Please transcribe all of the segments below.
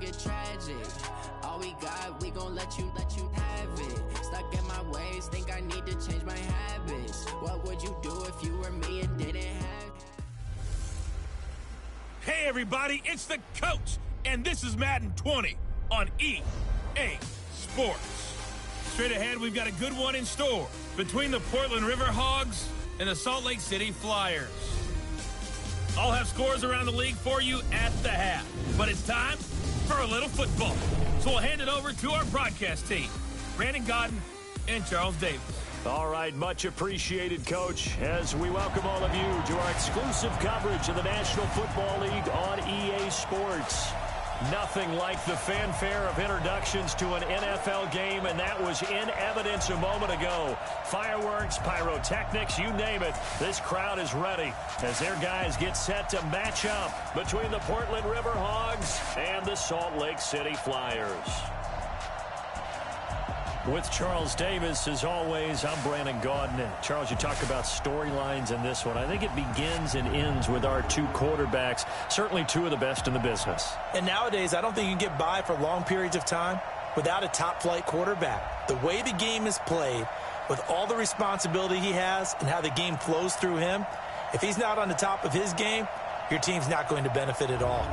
get tragic. All we got, we gon' let you have it. Stuck in my ways, think I need to change my habits. What would you do if you were me and didn't have? Hey everybody, it's the coach, and this is Madden 20 on EA Sports. Straight ahead, we've got a good one in store between the Portland River Hogs and the Salt Lake City Flyers. I'll have scores around the league for you at the half, but it's time for a little football. So we'll hand it over to our broadcast team, Brandon Godden and Charles Davis. All right, much appreciated, Coach, as we welcome all of you to our exclusive coverage of the National Football League on EA Sports. Nothing like the fanfare of introductions to an NFL game, and that was in evidence a moment ago. Fireworks, pyrotechnics, you name it. This crowd is ready as their guys get set to match up between the Portland River Hogs and the Salt Lake City Flyers. With Charles Davis, as always, I'm Brandon Gaudin. Charles, you talk about storylines in this one. I think it begins and ends with our two quarterbacks, certainly two of the best in the business. And nowadays, I don't think you can get by for long periods of time without a top-flight quarterback. The way the game is played, with all the responsibility he has and how the game flows through him, if he's not on the top of his game, your team's not going to benefit at all.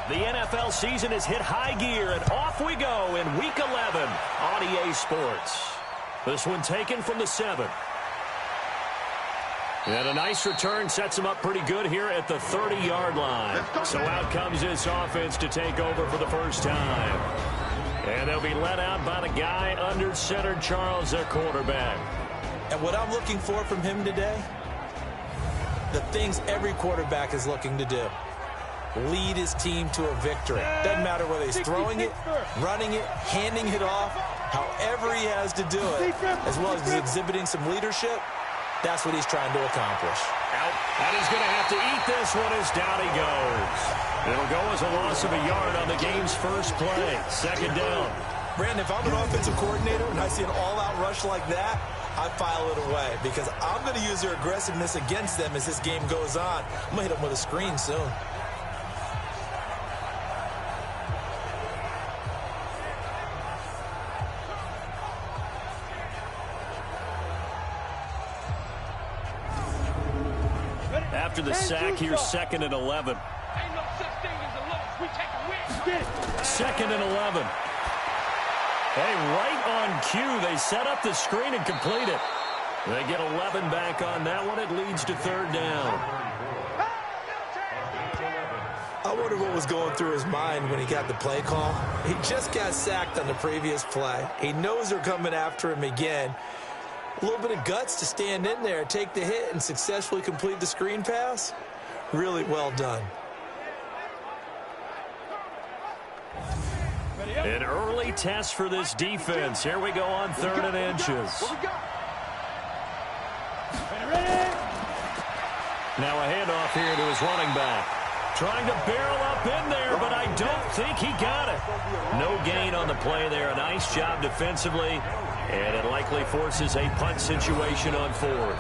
The NFL season has hit high gear, and off we go in Week 11 on EA Sports. This one taken from the 7. And a nice return sets him up pretty good here at the 30-yard line. So out comes this offense to take over for the first time. And they'll be led out by the guy under center, Charles, their quarterback. And what I'm looking for from him today, the things every quarterback is looking to do. Lead his team to a victory. Doesn't matter whether he's throwing it, running it, handing it off, however he has to do it, as well as exhibiting some leadership, that's what he's trying to accomplish. Out, and he's going to have to eat this one as down he goes. It'll go as a loss of a yard on the game's first play. Second down. Brandon, if I'm an offensive coordinator and I see an all-out rush like that, I file it away because I'm going to use their aggressiveness against them as this game goes on. I'm going to hit them with a screen soon. After the sack, here's 2nd and 11. Second and 11. Hey, right on cue, they set up the screen and complete it. They get 11 back on that one. It leads to 3rd down. I wonder what was going through his mind when he got the play call. He just got sacked on the previous play. He knows they're coming after him again. A little bit of guts to stand in there, take the hit, and successfully complete the screen pass. Really well done. An early test for this defense. Here we go on 3rd and inches. Now a handoff here to his running back. Trying to barrel up in there, but I don't think he got it. No gain on the play there. A nice job defensively, and it likely forces a punt situation on 4th.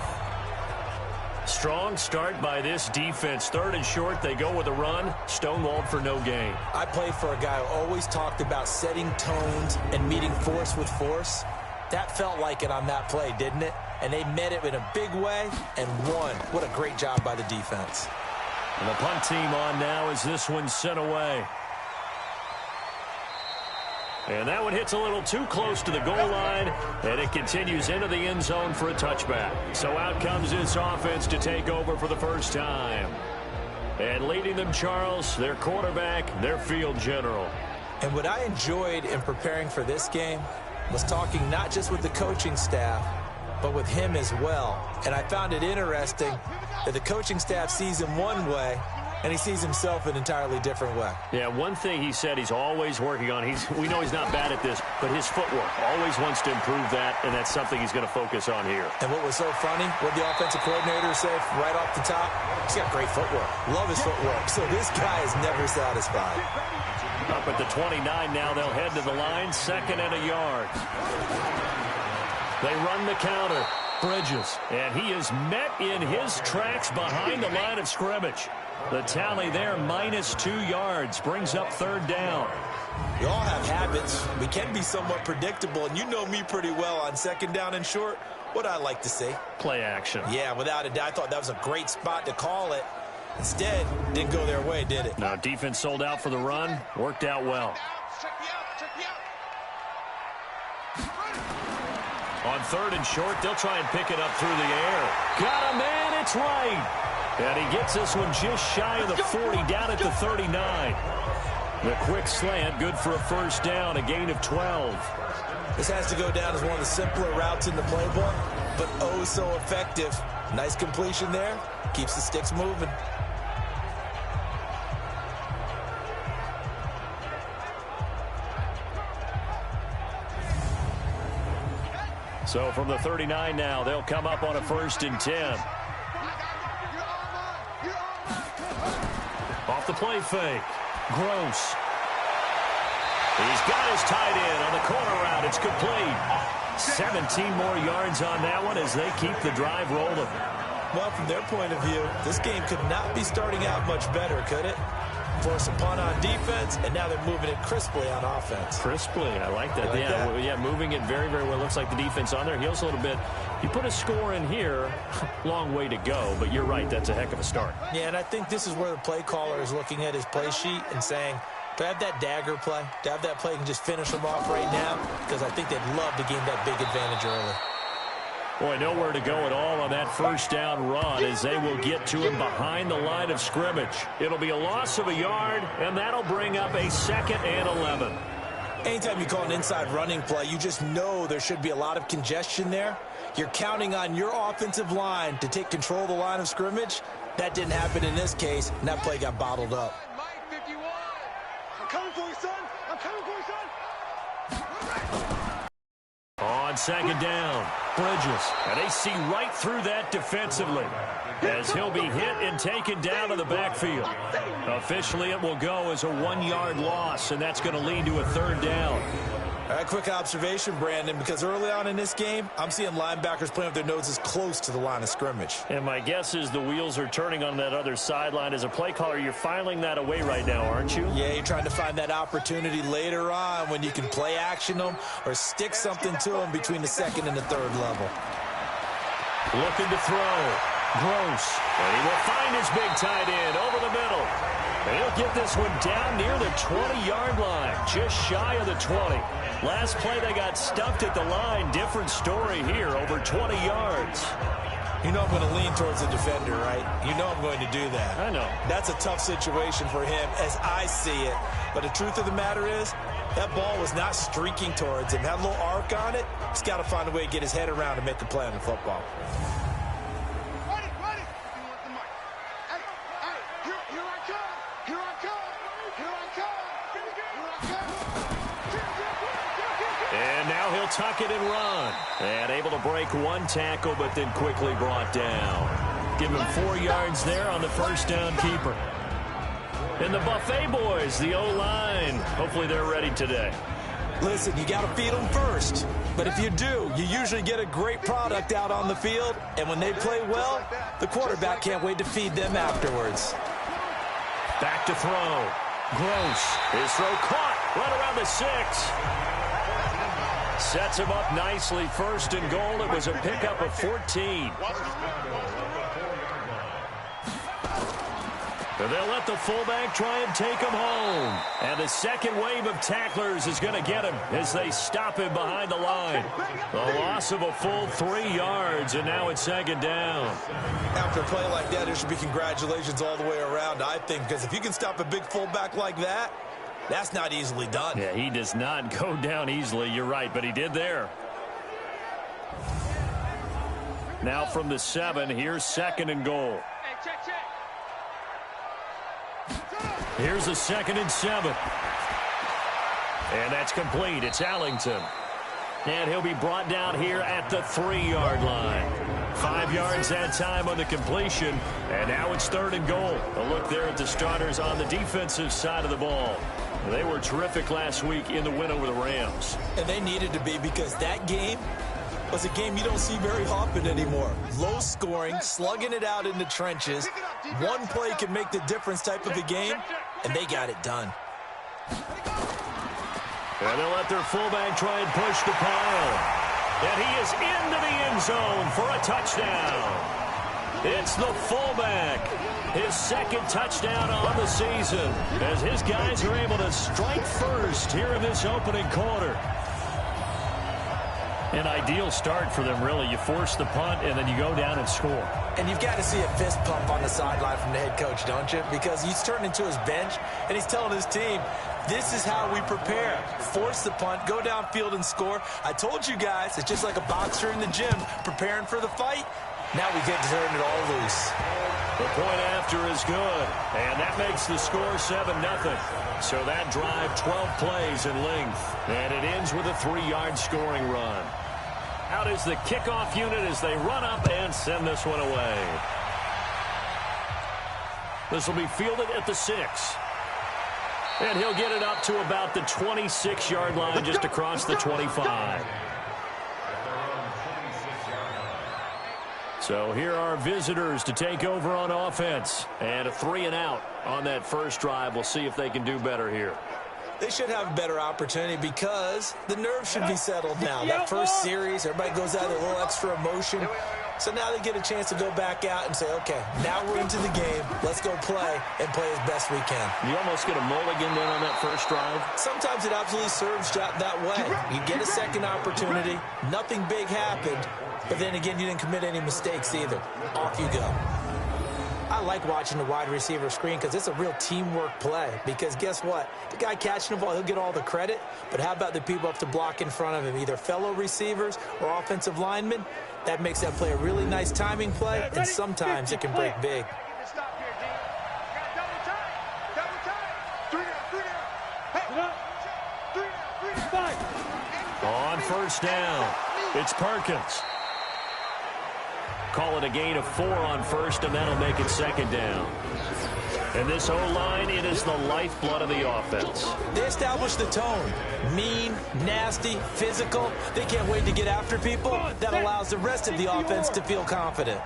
Strong start by this defense. 3rd and short, they go with a run. Stonewalled for no gain. I played for a guy who always talked about setting tones and meeting force with force. That felt like it on that play, didn't it? And they met it in a big way and won. What a great job by the defense. And the punt team on now as this one's sent away. And that one hits a little too close to the goal line, and it continues into the end zone for a touchback. So out comes this offense to take over for the first time. And leading them, Charles, their quarterback, their field general. And what I enjoyed in preparing for this game was talking not just with the coaching staff, but with him as well. And I found it interesting that the coaching staff sees him one way, and he sees himself an entirely different way. Yeah, one thing he said he's always working on, we know he's not bad at this, but his footwork, always wants to improve that, and that's something he's going to focus on here. And what was so funny, what the offensive coordinator said right off the top, he's got great footwork. Love his footwork. So this guy is never satisfied. Up at the 29 now, they'll head to the line, 2nd and a yard. They run the counter. Bridges, and he is met in his tracks behind the line of scrimmage. The tally there, -2 yards, brings up 3rd down. We all have habits. We can be somewhat predictable, and you know me pretty well on 2nd down and short. What I like to see. Play action. Yeah, without a doubt. I thought that was a great spot to call it. Instead, didn't go their way, did it? Now, defense sold out for the run. Worked out well. On 3rd and short, they'll try and pick it up through the air. Got a man, it's right. And he gets this one just shy of the 40, down at the 39. The quick slant, good for a 1st down, a gain of 12. This has to go down as one of the simpler routes in the playbook, but oh so effective. Nice completion there. Keeps the sticks moving. So from the 39 now, they'll come up on a 1st and 10. Off the play fake. Gross. He's got his tight end on the corner route. It's complete. 17 more yards on that one as they keep the drive rolling. Well, from their point of view, this game could not be starting out much better, could it? Force a punt on defense, and now they're moving it crisply on offense. Crisply, I like that. Yeah, moving it very, very well. Looks like the defense on their heels a little bit. You put a score in here, long way to go, but you're right, that's a heck of a start. Yeah, and I think this is where the play caller is looking at his play sheet and saying, do I have that dagger play? Do I have that play and just finish them off right now? Because I think they'd love to gain that big advantage early. Boy, nowhere to go at all on that 1st down run as they will get to him behind the line of scrimmage. It'll be a loss of a yard, and that'll bring up a 2nd and 11. Anytime you call an inside running play, you just know there should be a lot of congestion there. You're counting on your offensive line to take control of the line of scrimmage. That didn't happen in this case, and that play got bottled up. I'm coming for you, son. I'm coming for you, son. On 2nd down, Bridges. And they see right through that defensively as he'll be hit and taken down to the backfield. Officially, it will go as a 1-yard loss, and that's going to lead to a 3rd down. All right, quick observation, Brandon, because early on in this game, I'm seeing linebackers playing with their noses close to the line of scrimmage. And my guess is the wheels are turning on that other sideline. As a play caller, you're filing that away right now, aren't you? Yeah, you're trying to find that opportunity later on when you can play action them or stick something to them between the 2nd and the 3rd level. Looking to throw. Gross. And he will find his big tight end over the middle. And he'll get this one down near the 20-yard line, just shy of the 20. Last play, they got stuffed at the line. Different story here, over 20 yards. You know I'm going to lean towards the defender, right? You know I'm going to do that. I know. That's a tough situation for him as I see it. But the truth of the matter is, that ball was not streaking towards him. Had a little arc on it. He's got to find a way to get his head around and make the play on the football. Tuck it and run. And able to break one tackle, but then quickly brought down. Give him 4 yards there on the 1st down keeper. And the Buffet boys, the O-line, hopefully they're ready today. Listen, you got to feed them first. But if you do, you usually get a great product out on the field. And when they play well, the quarterback can't wait to feed them afterwards. Back to throw. Gross. His throw caught right around the 6. Sets him up nicely. 1st and goal. It was a pickup of 14. And they'll let the fullback try and take him home. And the second wave of tacklers is going to get him as they stop him behind the line. The loss of a full 3 yards, and now it's 2nd down. After a play like that, there should be congratulations all the way around, I think, because if you can stop a big fullback like that, that's not easily done. Yeah, he does not go down easily. You're right, but he did there. Now from the 7, here's 2nd and goal. Hey, check. Here's a 2nd and 7. And that's complete. It's Allington. And he'll be brought down here at the 3-yard line. 5 yards that time on the completion. And now it's 3rd and goal. A look there at the starters on the defensive side of the ball. They were terrific last week in the win over the Rams. And they needed to be, because that game was a game you don't see very often anymore. Low scoring, slugging it out in the trenches. One play can make the difference type of a game, and they got it done. And they'll let their fullback try and push the pile. And he is into the end zone for a touchdown. It's the fullback. His 2nd touchdown on the season, as his guys are able to strike first here in this opening quarter. An ideal start for them, really. You force the punt, and then you go down and score. And you've got to see a fist pump on the sideline from the head coach, don't you? Because he's turned into his bench, and he's telling his team, this is how we prepare. Force the punt, go downfield and score. I told you guys, it's just like a boxer in the gym preparing for the fight. Now we get to turn it all loose. The point after is good, and that makes the score 7-0. So that drive, 12 plays in length, and it ends with a 3-yard scoring run. Out is the kickoff unit as they run up and send this one away. This will be fielded at the 6. And he'll get it up to about the 26-yard line, just across the 25. So here are visitors to take over on offense. And a 3-and-out on that first drive. We'll see if they can do better here. They should have a better opportunity because the nerves should be settled now. That first series, everybody goes out with a little extra emotion. So now they get a chance to go back out and say, okay, now we're into the game. Let's go play and play as best we can. You almost get a mulligan then on that first drive? Sometimes it absolutely serves that way. You get a second opportunity. Nothing big happened. But then again, you didn't commit any mistakes either. Off you go. I like watching the wide receiver screen because it's a real teamwork play. Because guess what? The guy catching the ball, he'll get all the credit. But how about the people up to block in front of him, either fellow receivers or offensive linemen? That makes that play a really nice timing play, and sometimes it can break big. On first down, it's Perkins. Call it a gain of 4 on first, and that'll make it 2nd down. And this O-line, it is the lifeblood of the offense. They establish the tone. Mean, nasty, physical. They can't wait to get after people. That allows the rest of the offense to feel confident.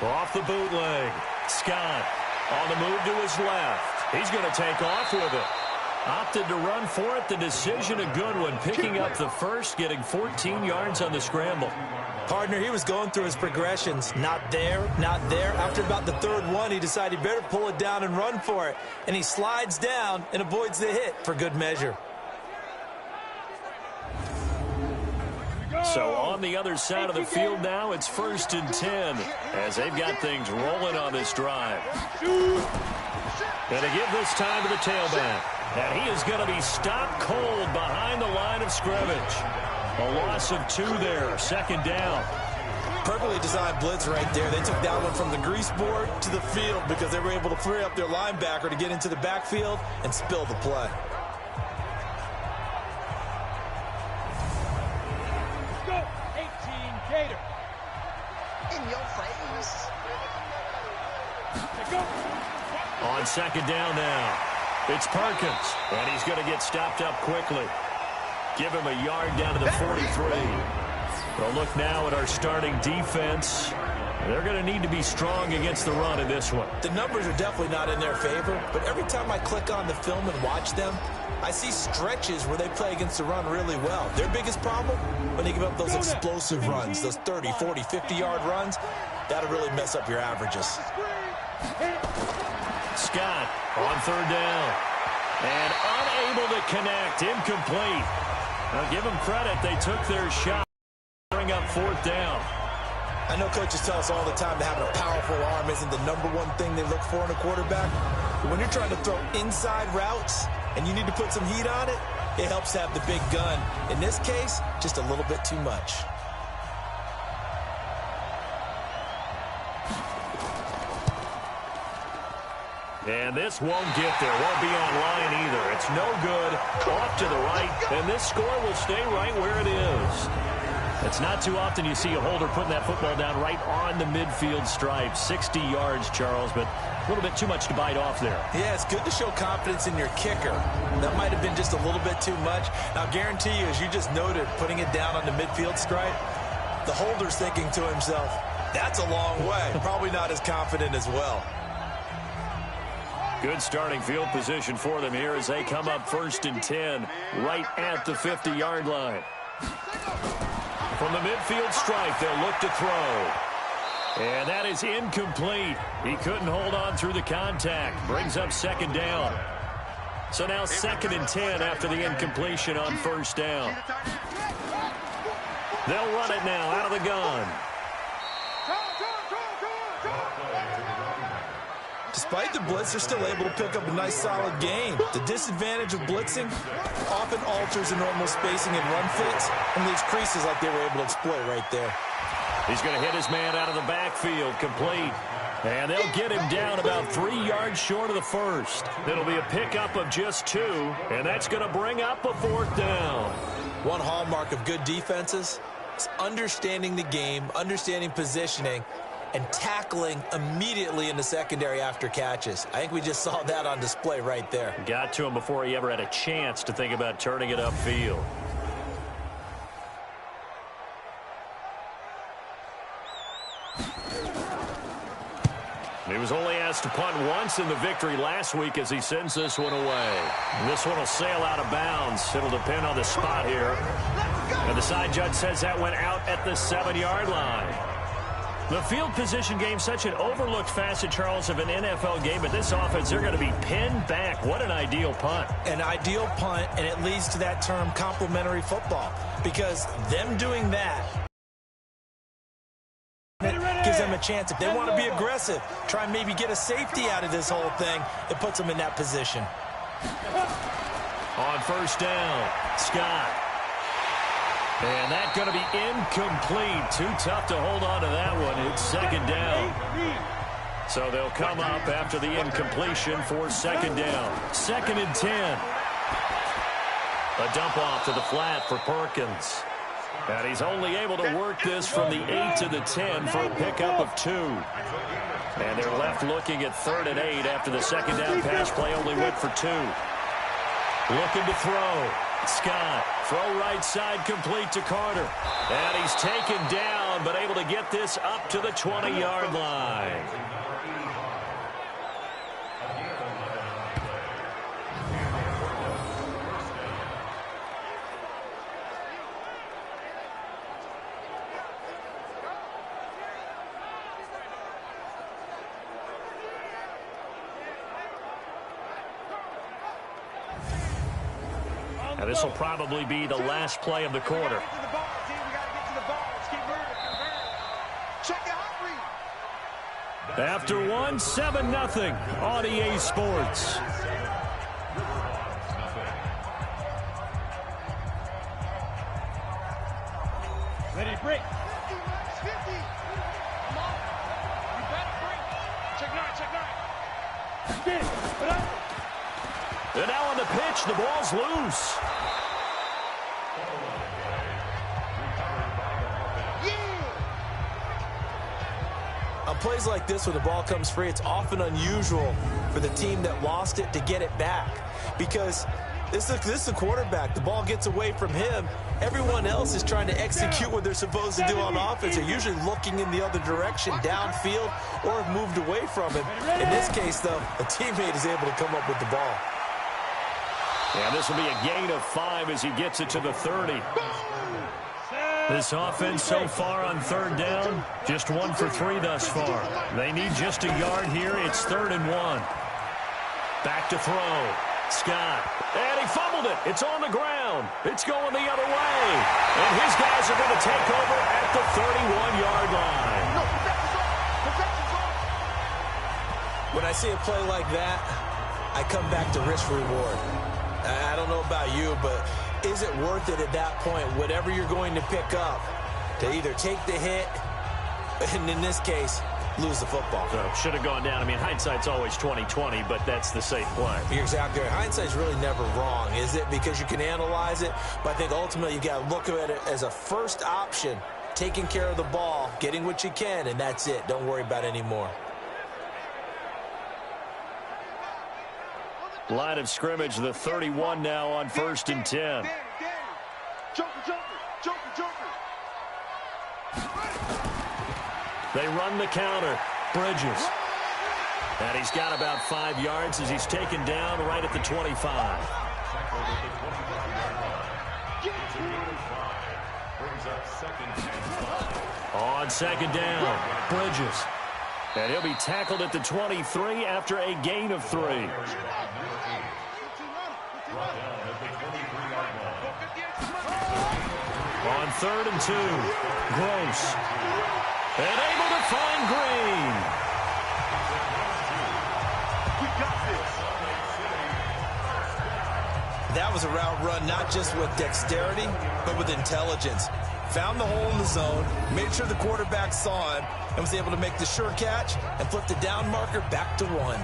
Off the bootleg. Scott on the move to his left. He's going to take off with it. Opted to run for it. The decision a good one. Picking up the first, getting 14 yards on the scramble. Partner, he was going through his progressions. Not there, not there. After about the 3rd one, he decided he better pull it down and run for it. And he slides down and avoids the hit for good measure. So on the other side of the field now, it's 1st and 10 as they've got things rolling on this drive. And to give this time to the tailback. And he is going to be stopped cold behind the line of scrimmage. A loss of 2 there, 2nd down. Perfectly designed blitz right there. They took that one from the grease board to the field because they were able to free up their linebacker to get into the backfield and spill the play. Go, 18 Gator. In your face. Go. On 2nd down now, it's Perkins, and he's going to get stopped up quickly. Give him a yard down to the 43. We'll look now at our starting defense. They're going to need to be strong against the run in this one. The numbers are definitely not in their favor, but every time I click on the film and watch them, I see stretches where they play against the run really well. Their biggest problem, when they give up those explosive runs, those 30, 40, 50-yard runs, that'll really mess up your averages. Scott on 3rd down. And unable to connect, incomplete. Now give them credit, they took their shot. Bring up 4th down. I know coaches tell us all the time that having a powerful arm isn't the #1 thing they look for in a quarterback. But when you're trying to throw inside routes and you need to put some heat on it, it helps to have the big gun. In this case, just a little bit too much. And this won't get there. Won't be online either. It's no good. Off to the right. And this score will stay right where it is. It's not too often you see a holder putting that football down right on the midfield stripe. 60 yards, Charles, but a little bit too much to bite off there. Yeah, it's good to show confidence in your kicker. That might have been just a little bit too much. I'll guarantee you, as you just noted, putting it down on the midfield stripe, the holder's thinking to himself, that's a long way. Probably not as confident as well. Good starting field position for them here as they come up 1st and 10 right at the 50-yard line. From the midfield stripe, they'll look to throw. And that is incomplete. He couldn't hold on through the contact. Brings up 2nd down. So now 2nd and 10 after the incompletion on 1st down. They'll run it now out of the gun. Despite the blitz, they're still able to pick up a nice solid gain. The disadvantage of blitzing often alters the normal spacing and run fits and leaves creases like they were able to exploit right there. He's going to hit his man out of the backfield, complete. And they'll get him down about 3 yards short of the first. It'll be a pickup of just 2, and that's going to bring up a 4th down. One hallmark of good defenses is understanding the game, understanding positioning, and tackling immediately in the secondary after catches. I think we just saw that on display right there. Got to him before he ever had a chance to think about turning it upfield. He was only asked to punt once in the victory last week as he sends this one away. And this one will sail out of bounds. It'll depend on the spot here. And the side judge says that went out at the 7-yard line. The field position game, such an overlooked facet, Charles, of an NFL game. But this offense, they're going to be pinned back. What an ideal punt. An ideal punt, and it leads to that term complementary football. Because them doing that gives them a chance. If they want to be aggressive, try and maybe get a safety out of this whole thing, it puts them in that position. On 1st down, Scott. And that's going to be incomplete. Too tough to hold on to that one. It's 2nd down. So they'll come up after the incompletion for 2nd down. 2nd and 10. A dump off to the flat for Perkins. And he's only able to work this from the 8 to the 10 for a pickup of 2. And they're left looking at 3rd and 8 after the 2nd down pass play only went for 2. Looking to throw. Scott, throw right side complete to Carter. And he's taken down, but able to get this up to the 20-yard line. Now this will probably be the last play of the quarter. After one, 7-0 on EA Sports. Ready to break. 50. Come on. You better break. Check 9, check 9. Get it. Put up. And now on the pitch, the ball's loose. On plays like this, when the ball comes free, it's often unusual for the team that lost it to get it back. Because this is the quarterback. The ball gets away from him. Everyone else is trying to execute what they're supposed to do on offense. They're usually looking in the other direction, downfield, or have moved away from him. In this case, though, a teammate is able to come up with the ball. And this will be a gain of 5 as he gets it to the 30. This offense so far on 3rd down, just 1 for 3 thus far. They need just a yard here. It's 3rd and 1. Back to throw. Scott. And he fumbled it. It's on the ground. It's going the other way. And his guys are going to take over at the 31-yard line. When I see a play like that, I come back to risk-reward. I don't know about you, but is it worth it at that point, whatever you're going to pick up, to either take the hit, and in this case, lose the football. So should have gone down. I mean, hindsight's always 20/20, but that's the safe play. You're exactly right. Hindsight's really never wrong, is it? Because you can analyze it, but I think ultimately you got to look at it as a first option, taking care of the ball, getting what you can, and that's it. Don't worry about it anymore. Line of scrimmage, the 31 now on 1st and 10. They run the counter. Bridges. And he's got about 5 yards as he's taken down right at the 25. On 2nd down, Bridges. And he'll be tackled at the 23 after a gain of 3. On 3rd and 2, Gross. And able to find Green. That was a route run not just with dexterity, but with intelligence. Found the hole in the zone, made sure the quarterback saw him, and was able to make the sure catch and flip the down marker back to 1.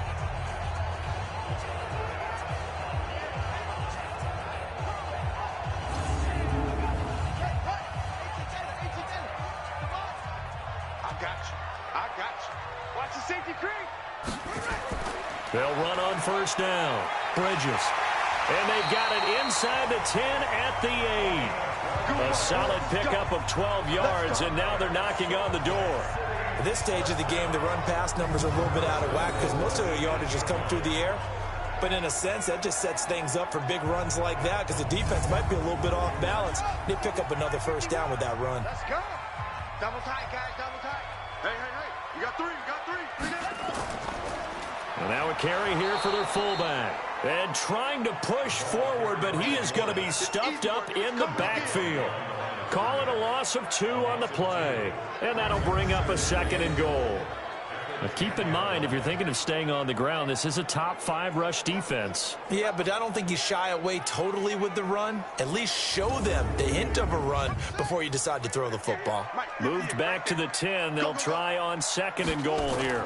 They'll run on 1st down. Bridges. And they've got it inside the 10 at the 8. A solid pickup of 12 yards, and now they're knocking on the door. At this stage of the game, the run-pass numbers are a little bit out of whack because most of their yardage has come through the air. But in a sense, that just sets things up for big runs like that because the defense might be a little bit off balance. They pick up another 1st down with that run. Let's go. Double tight, guys, double tight. Hey. You got 3, you got 3. And now a carry here for their fullback. And trying to push forward, but he is going to be stuffed up in the backfield. Call it a loss of 2 on the play. And that'll bring up a 2nd and goal. Now keep in mind, if you're thinking of staying on the ground, this is a top 5 rush defense. Yeah, but I don't think you shy away totally with the run. At least show them the hint of a run before you decide to throw the football. Moved back to the 10. They'll try on 2nd and goal here.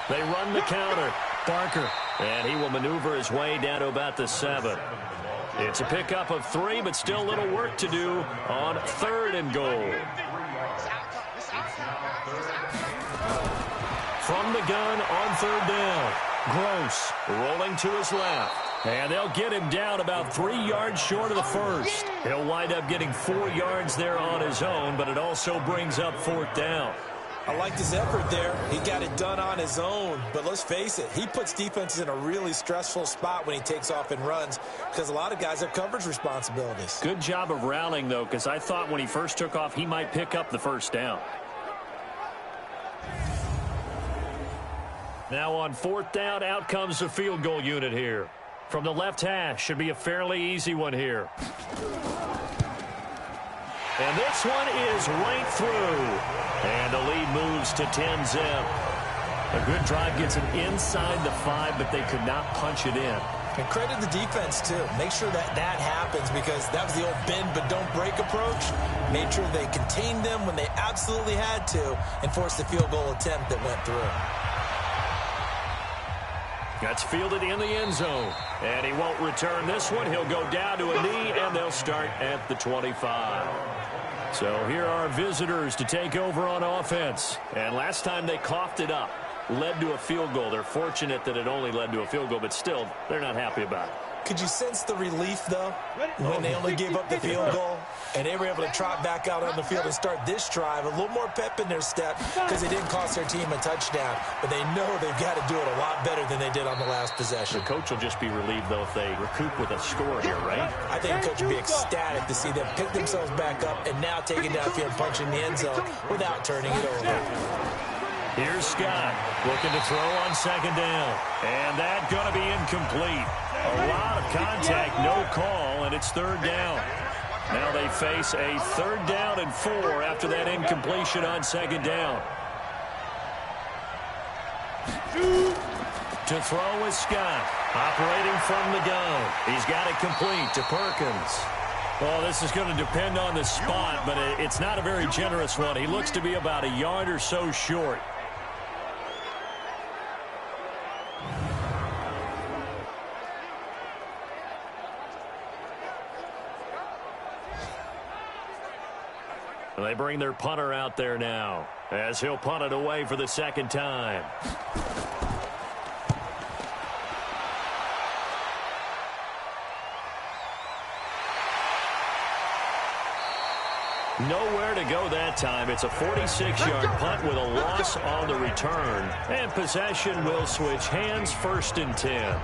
They run the counter. Barker. And he will maneuver his way down to about the 7. It's a pickup of 3, but still a little work to do on 3rd and goal. From the gun on 3rd down. Gross rolling to his left. And they'll get him down about 3 yards short of the 1st. He'll wind up getting 4 yards there on his own, but it also brings up 4th down. I liked his effort there. He got it done on his own. But let's face it, he puts defenses in a really stressful spot when he takes off and runs because a lot of guys have coverage responsibilities. Good job of rallying, though, because I thought when he first took off, he might pick up the 1st down. Now on 4th down, out comes the field goal unit here. From the left hash, should be a fairly easy one here. And this one is right through. And the lead moves to 10-zip. A good drive gets him inside the 5, but they could not punch it in. And credit the defense, too. Make sure that happens because that was the old bend but don't break approach. Made sure they contained them when they absolutely had to and forced the field goal attempt that went through. That's fielded in the end zone. And he won't return this one. He'll go down to a knee, and they'll start at the 25. So here are visitors to take over on offense. And last time they coughed it up, led to a field goal. They're fortunate that it only led to a field goal, but still, they're not happy about it. Could you sense the relief, though, when they only gave up the field goal and they were able to trot back out on the field and start this drive? A little more pep in their step because they didn't cost their team a touchdown, but they know they've got to do it a lot better than they did on the last possession. The coach will just be relieved, though, if they recoup with a score here, right? I think the coach would be ecstatic to see them pick themselves back up and now take it downfield and punch in the end zone without turning it over. Here's Scott looking to throw on 2nd down. And that's going to be incomplete. A lot of contact, no call, and it's 3rd down. Now they face a 3rd down and 4 after that incompletion on 2nd down. To throw is Scott, operating from the gun. He's got it complete to Perkins. Well, this is going to depend on the spot, but it's not a very generous one. He looks to be about a yard or so short. And they bring their punter out there now as he'll punt it away for the second time. Nowhere to go that time. It's a 46-yard punt with a loss on the return. And possession will switch hands, 1st and 10.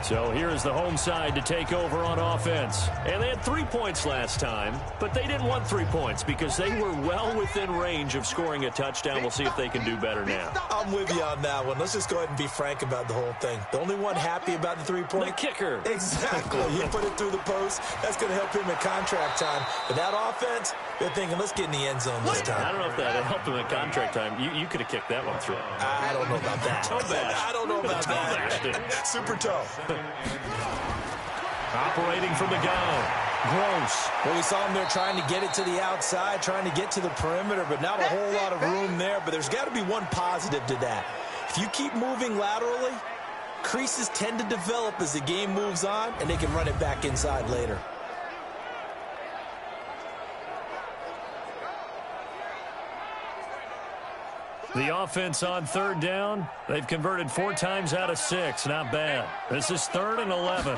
So here's the home side to take over on offense. And they had 3 points last time, but they didn't want 3 points because they were well within range of scoring a touchdown. We'll see if they can do better now. I'm with you on that one. Let's just go ahead and be frank about the whole thing. The only one happy about the 3-point? The kicker. Exactly. He put it through the post. That's going to help him in contract time. But that offense, they're thinking, let's get in the end zone this time. I don't know if that helped him in contract time. You could have kicked that one through. I don't know about that. I don't know about that. Super toe. Operating from the gun. Gross. Well, we saw him there trying to get it to the outside, trying to get to the perimeter, but not a whole lot of room there. But there's got to be one positive to that. If you keep moving laterally, creases tend to develop as the game moves on, and they can run it back inside later. The offense on 3rd down. They've converted 4 times out of 6. Not bad. This is 3rd and 11.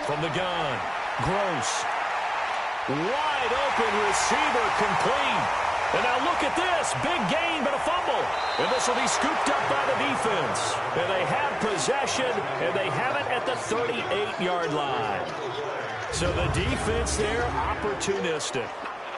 From the gun. Gross. Wide open receiver complete. And now look at this. Big gain, but a fumble. And this will be scooped up by the defense. And they have possession, and they have it at the 38-yard line. So the defense there, opportunistic.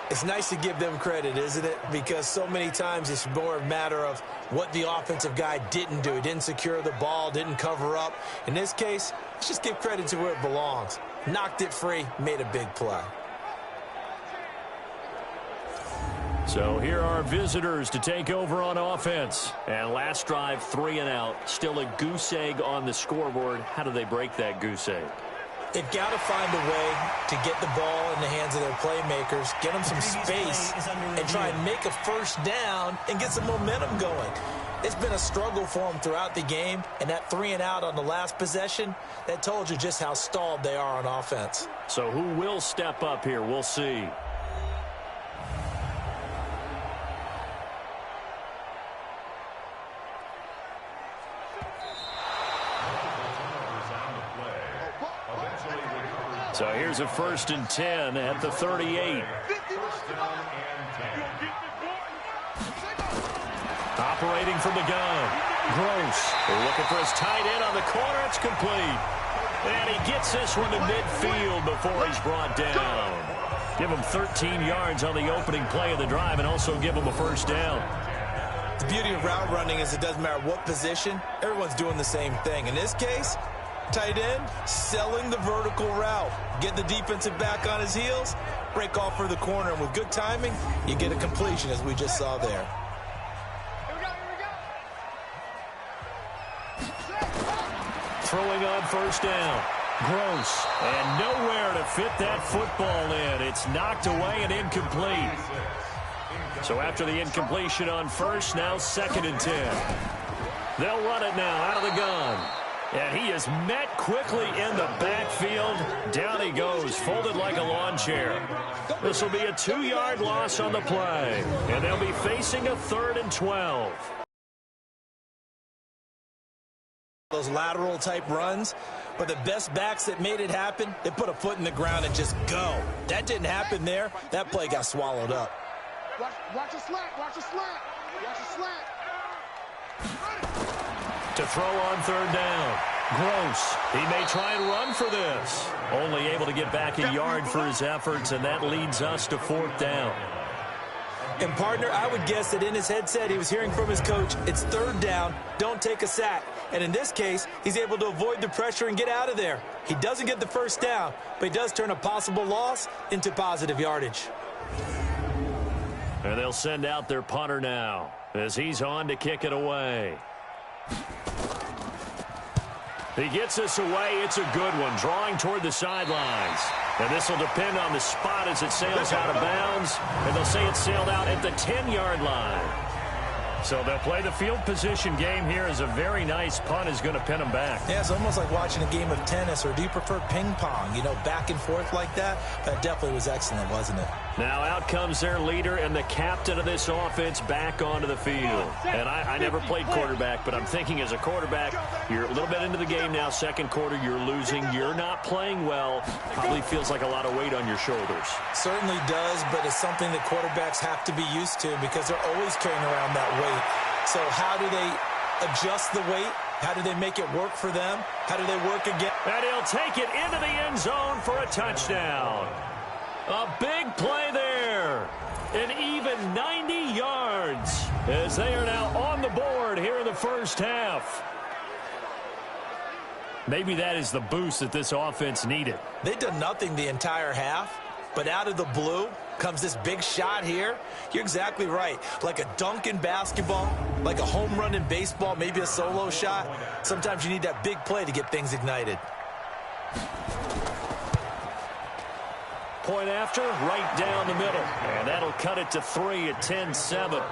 It's nice to give them credit, isn't it? Because so many times it's more a matter of what the offensive guy didn't do. He didn't secure the ball, didn't cover up. In this case, let's just give credit to where it belongs. Knocked it free, made a big play. So here are visitors to take over on offense. And last drive, 3 and out. Still a goose egg on the scoreboard. How do they break that goose egg? They've got to find a way to get the ball in the hands of their playmakers, get them some space, and try and make a 1st down and get some momentum going. It's been a struggle for them throughout the game, and that 3 and out on the last possession, that told you just how stalled they are on offense. So who will step up here? We'll see. So here's a 1st and 10 at the 38. Operating from the gun. Gross. They're looking for his tight end on the corner. It's complete. And he gets this one to midfield before he's brought down. Give him 13 yards on the opening play of the drive and also give him a 1st down. The beauty of route running is it doesn't matter what position. Everyone's doing the same thing. In this case, tight end, selling the vertical route. Get the defensive back on his heels, break off for the corner, and with good timing, you get a completion as we just saw there. Throwing on 1st down. Gross. And nowhere to fit that football in. It's knocked away and incomplete. So after the incompletion on 1st, now 2nd and 10. They'll run it now out of the gun. And he is met quickly in the backfield. Down he goes, folded like a lawn chair. This will be a 2-yard loss on the play. And they'll be facing a 3rd and 12. Those lateral type runs, but the best backs that made it happen, they put a foot in the ground and just go. That didn't happen there. That play got swallowed up. Watch the slant, watch the slant, watch the slant. To throw on 3rd down. Gross. He may try and run for this. Only able to get back a yard for his efforts, and that leads us to 4th down. And, partner, I would guess that in his headset he was hearing from his coach, it's 3rd down, don't take a sack. And in this case, he's able to avoid the pressure and get out of there. He doesn't get the 1st down, but he does turn a possible loss into positive yardage. And they'll send out their punter now as he's on to kick it away. He gets this away. It's a good one, drawing toward the sidelines. And this will depend on the spot as it sails out of bounds. And they'll say it sailed out at the 10-yard line. So they'll play the field position game here as a very nice punt is going to pin them back. Yeah, it's almost like watching a game of tennis, or do you prefer ping pong? You know, back and forth like that? That definitely was excellent, wasn't it? Now out comes their leader and the captain of this offense back onto the field. And I never played quarterback, but I'm thinking as a quarterback, you're a little bit into the game now. Second quarter, you're losing. You're not playing well. Probably feels like a lot of weight on your shoulders. Certainly does, but it's something that quarterbacks have to be used to because they're always carrying around that weight. So how do they adjust the weight? How do they make it work for them? How do they work again? And he'll take it into the end zone for a touchdown. A big play there. An even 90 yards as they are now on the board here in the first half. Maybe that is the boost that this offense needed. They've done nothing the entire half, but out of the blue comes this big shot here. You're exactly right. Like a dunk in basketball, like a home run in baseball, maybe a solo shot. Sometimes you need that big play to get things ignited. Point after, right down the middle. And that'll cut it to 3 at 10-7.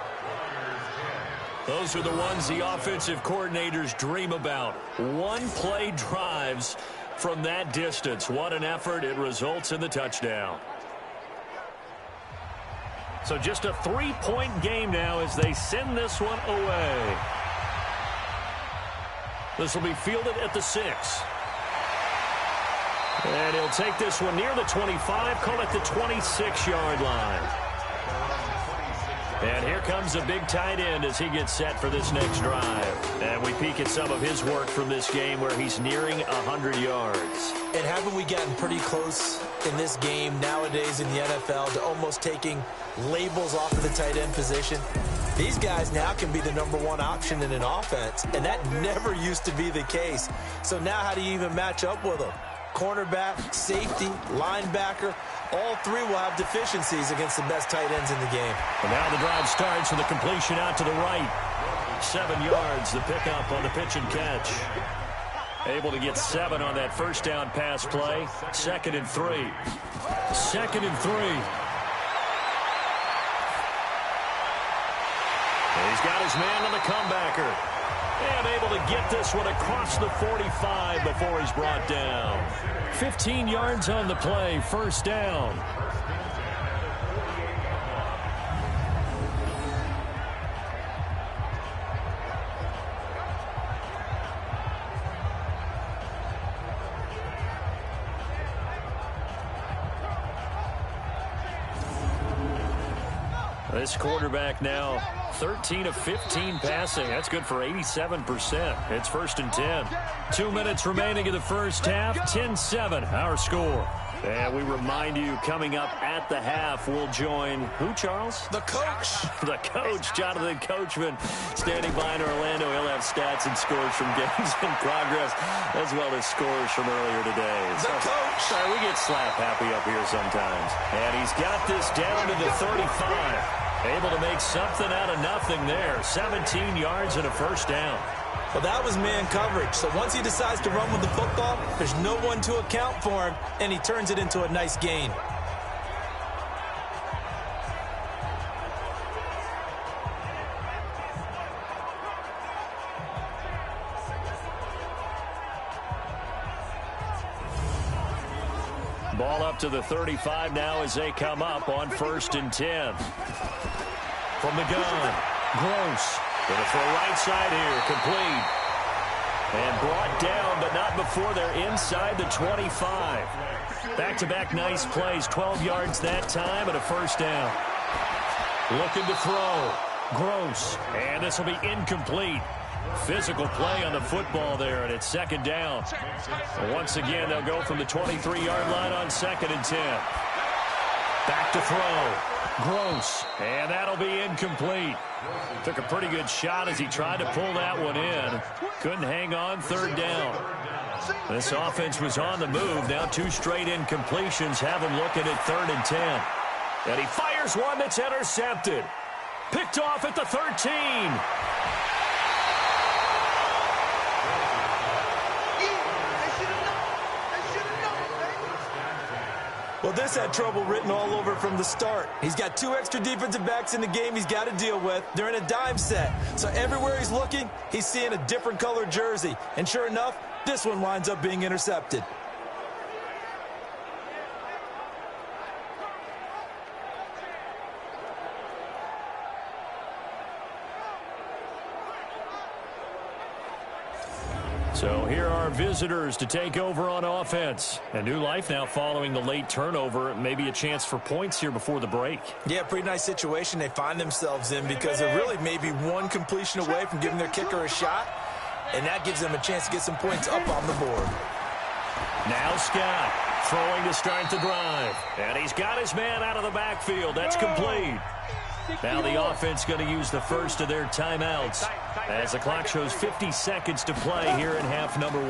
Those are the ones the offensive coordinators dream about. One-play drives from that distance. What an effort. It results in the touchdown. So just a 3-point game now as they send this one away. This will be fielded at the 6. And he'll take this one near the 25, call it the 26-yard line. And here comes a big tight end as he gets set for this next drive. And we peek at some of his work from this game where he's nearing 100 yards. And haven't we gotten pretty close in this game nowadays in the NFL to almost taking labels off of the tight end position? These guys now can be the #1 option in an offense, and that never used to be the case. So now how do you even match up with them? Cornerback, safety, linebacker, all three will have deficiencies against the best tight ends in the game. And now the drive starts with a completion out to the right. 7 yards, the pickup on the pitch and catch. Able to get 7 on that first down pass play. 2nd and 3. 2nd and 3. And he's got his man on the comebacker. And able to get this one across the 45 before he's brought down. 15 yards on the play, first down. This quarterback now 13 of 15 passing. That's good for 87%. It's 1st and 10. 2 minutes remaining in the first half. 10-7, our score. And we remind you, coming up at the half, we'll join who, Charles? The coach. The coach, Jonathan Coachman, standing by in Orlando. He'll have stats and scores from games in progress, as well as scores from earlier today. The coach. Sorry, we get slap happy up here sometimes. And he's got this down to the 35. Able to make something out of nothing there. 17 yards and a first down. Well, that was man coverage. So once he decides to run with the football, there's no one to account for him, and he turns it into a nice gain. Ball up to the 35 now as they come up on 1st and 10. From the gun, Gross. Going for a right side here, complete. And brought down, but not before they're inside the 25. Back-to-back nice plays, 12 yards that time and a first down. Looking to throw. Gross. And this will be incomplete. Physical play on the football there, and it's 2nd down. And once again, they'll go from the 23-yard line on 2nd and 10. Back to throw. Gross. And that'll be incomplete. Took a pretty good shot as he tried to pull that one in. Couldn't hang on, 3rd down. This offense was on the move. Now 2 straight incompletions have him looking at 3rd and 10. And he fires one that's intercepted. Picked off at the 13. Well, Well, this had trouble written all over from the start. He's got 2 extra defensive backs in the game he's got to deal with. They're in a dime set. So everywhere he's looking, he's seeing a different colored jersey. And sure enough, this one winds up being intercepted. So here are visitors to take over on offense. A new life now following the late turnover. Maybe a chance for points here before the break. Yeah, pretty nice situation they find themselves in because they're really maybe one completion away from giving their kicker a shot, and that gives them a chance to get some points up on the board. Now Scott throwing to start the drive. And he's got his man out of the backfield. That's complete. Now the offense going to use the first of their timeouts as the clock shows 50 seconds to play here in half number 1.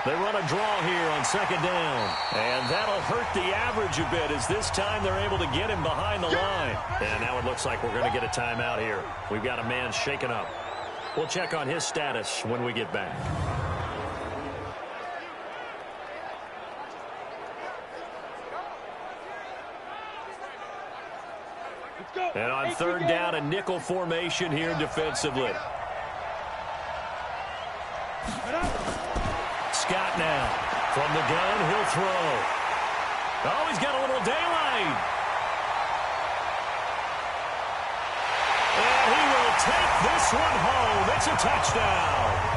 They run a draw here on 2nd down. And that'll hurt the average a bit as this time they're able to get him behind the line. And now it looks like we're going to get a timeout here. We've got a man shaken up. We'll check on his status when we get back. And on 3rd down, a nickel formation here defensively. Scott now from the gun, he'll throw. Oh, he's got a little daylight. And he will take this one home. It's a touchdown.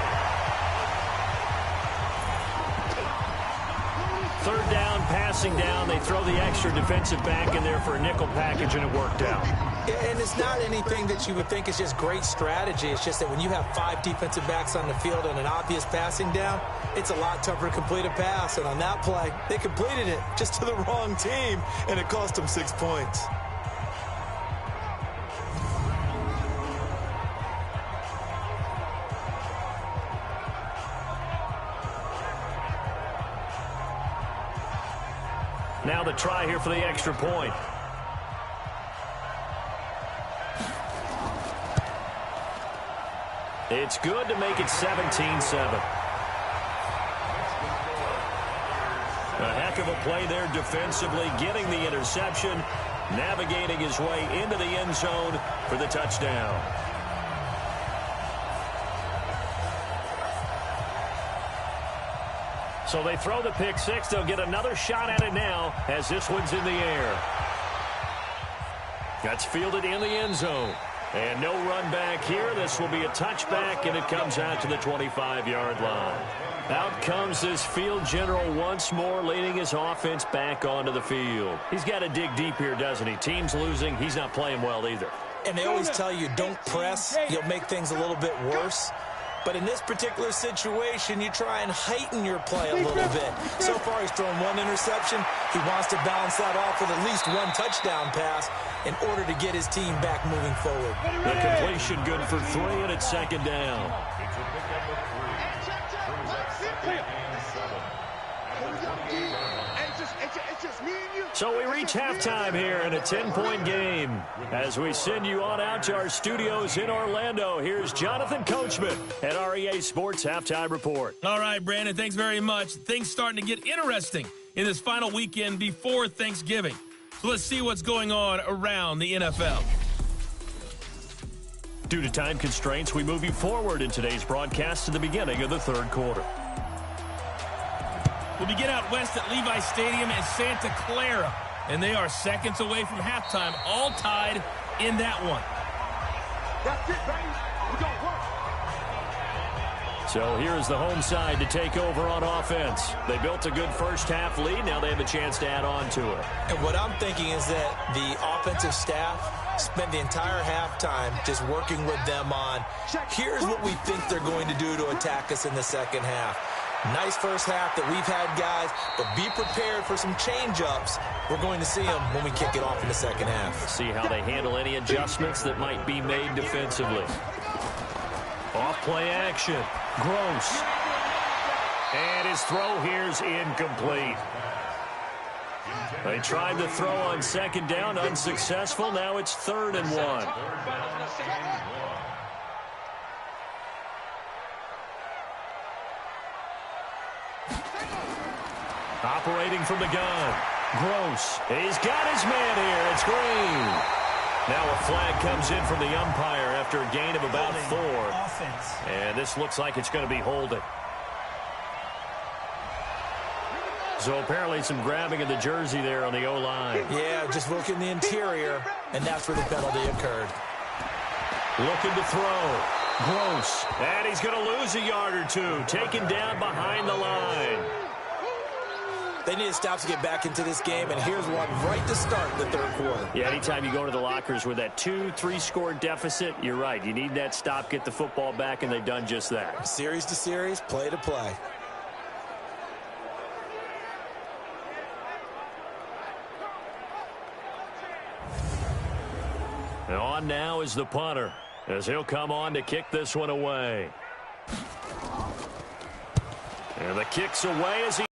3rd down, passing down. They throw the extra defensive back in there for a nickel package, and it worked out. And it's not anything that you would think is just great strategy. It's just that when you have 5 defensive backs on the field and an obvious passing down, it's a lot tougher to complete a pass. And on that play, they completed it just to the wrong team, and it cost them 6 points. Now the try here for the extra point. It's good to make it 17-7. A heck of a play there defensively, getting the interception, navigating his way into the end zone for the touchdown. So they throw the pick 6. They'll get another shot at it now as this one's in the air. That's fielded in the end zone. And no run back here. This will be a touchback, and it comes out to the 25-yard line. Out comes this field general once more, leading his offense back onto the field. He's got to dig deep here, doesn't he? Team's losing. He's not playing well either. And they always tell you, don't press. You'll make things a little bit worse. But in this particular situation, you try and heighten your play a little bit. So far, he's thrown 1 interception. He wants to balance that off with at least 1 touchdown pass in order to get his team back moving forward. The completion good for 3, and it's 2nd down. So we reach halftime here in a 10-point game. As we send you on out to our studios in Orlando, here's Jonathan Coachman at our EA Sports Halftime Report. All right, Brandon, thanks very much. Things starting to get interesting in this final weekend before Thanksgiving. So let's see what's going on around the NFL. Due to time constraints, we move you forward in today's broadcast to the beginning of the 3rd quarter. We'll begin out west at Levi Stadium in Santa Clara. And they are seconds away from halftime, all tied in that one. That's it, baby. We're going to work. So here is the home side to take over on offense. They built a good first-half lead. Now they have a chance to add on to it. And what I'm thinking is that the offensive staff spent the entire halftime just working with them on, here's what we think they're going to do to attack us in the second half. Nice first half that we've had, guys, but be prepared for some change-ups. We're going to see them when we kick it off in the second half. See how they handle any adjustments that might be made defensively. Off play action. Gross. And his throw here's incomplete. They tried the throw on 2nd down, unsuccessful. Now it's 3rd and 1. Operating from the gun. Gross. He's got his man here. It's Green. Now a flag comes in from the umpire after a gain of about 4. And this looks like it's going to be holding. So apparently some grabbing of the jersey there on the O-line. Yeah, just look in the interior, and that's where the penalty occurred. Looking to throw. Gross. And he's going to lose a yard or 2. Taken down behind the line. They need to stop to get back into this game, and here's one right to start the third quarter. Yeah, anytime you go to the lockers with that 2-3 score deficit, you're right. You need that stop, get the football back, and they've done just that. Series to series, play to play. And on now is the punter, as he'll come on to kick this one away. And the kick's away as he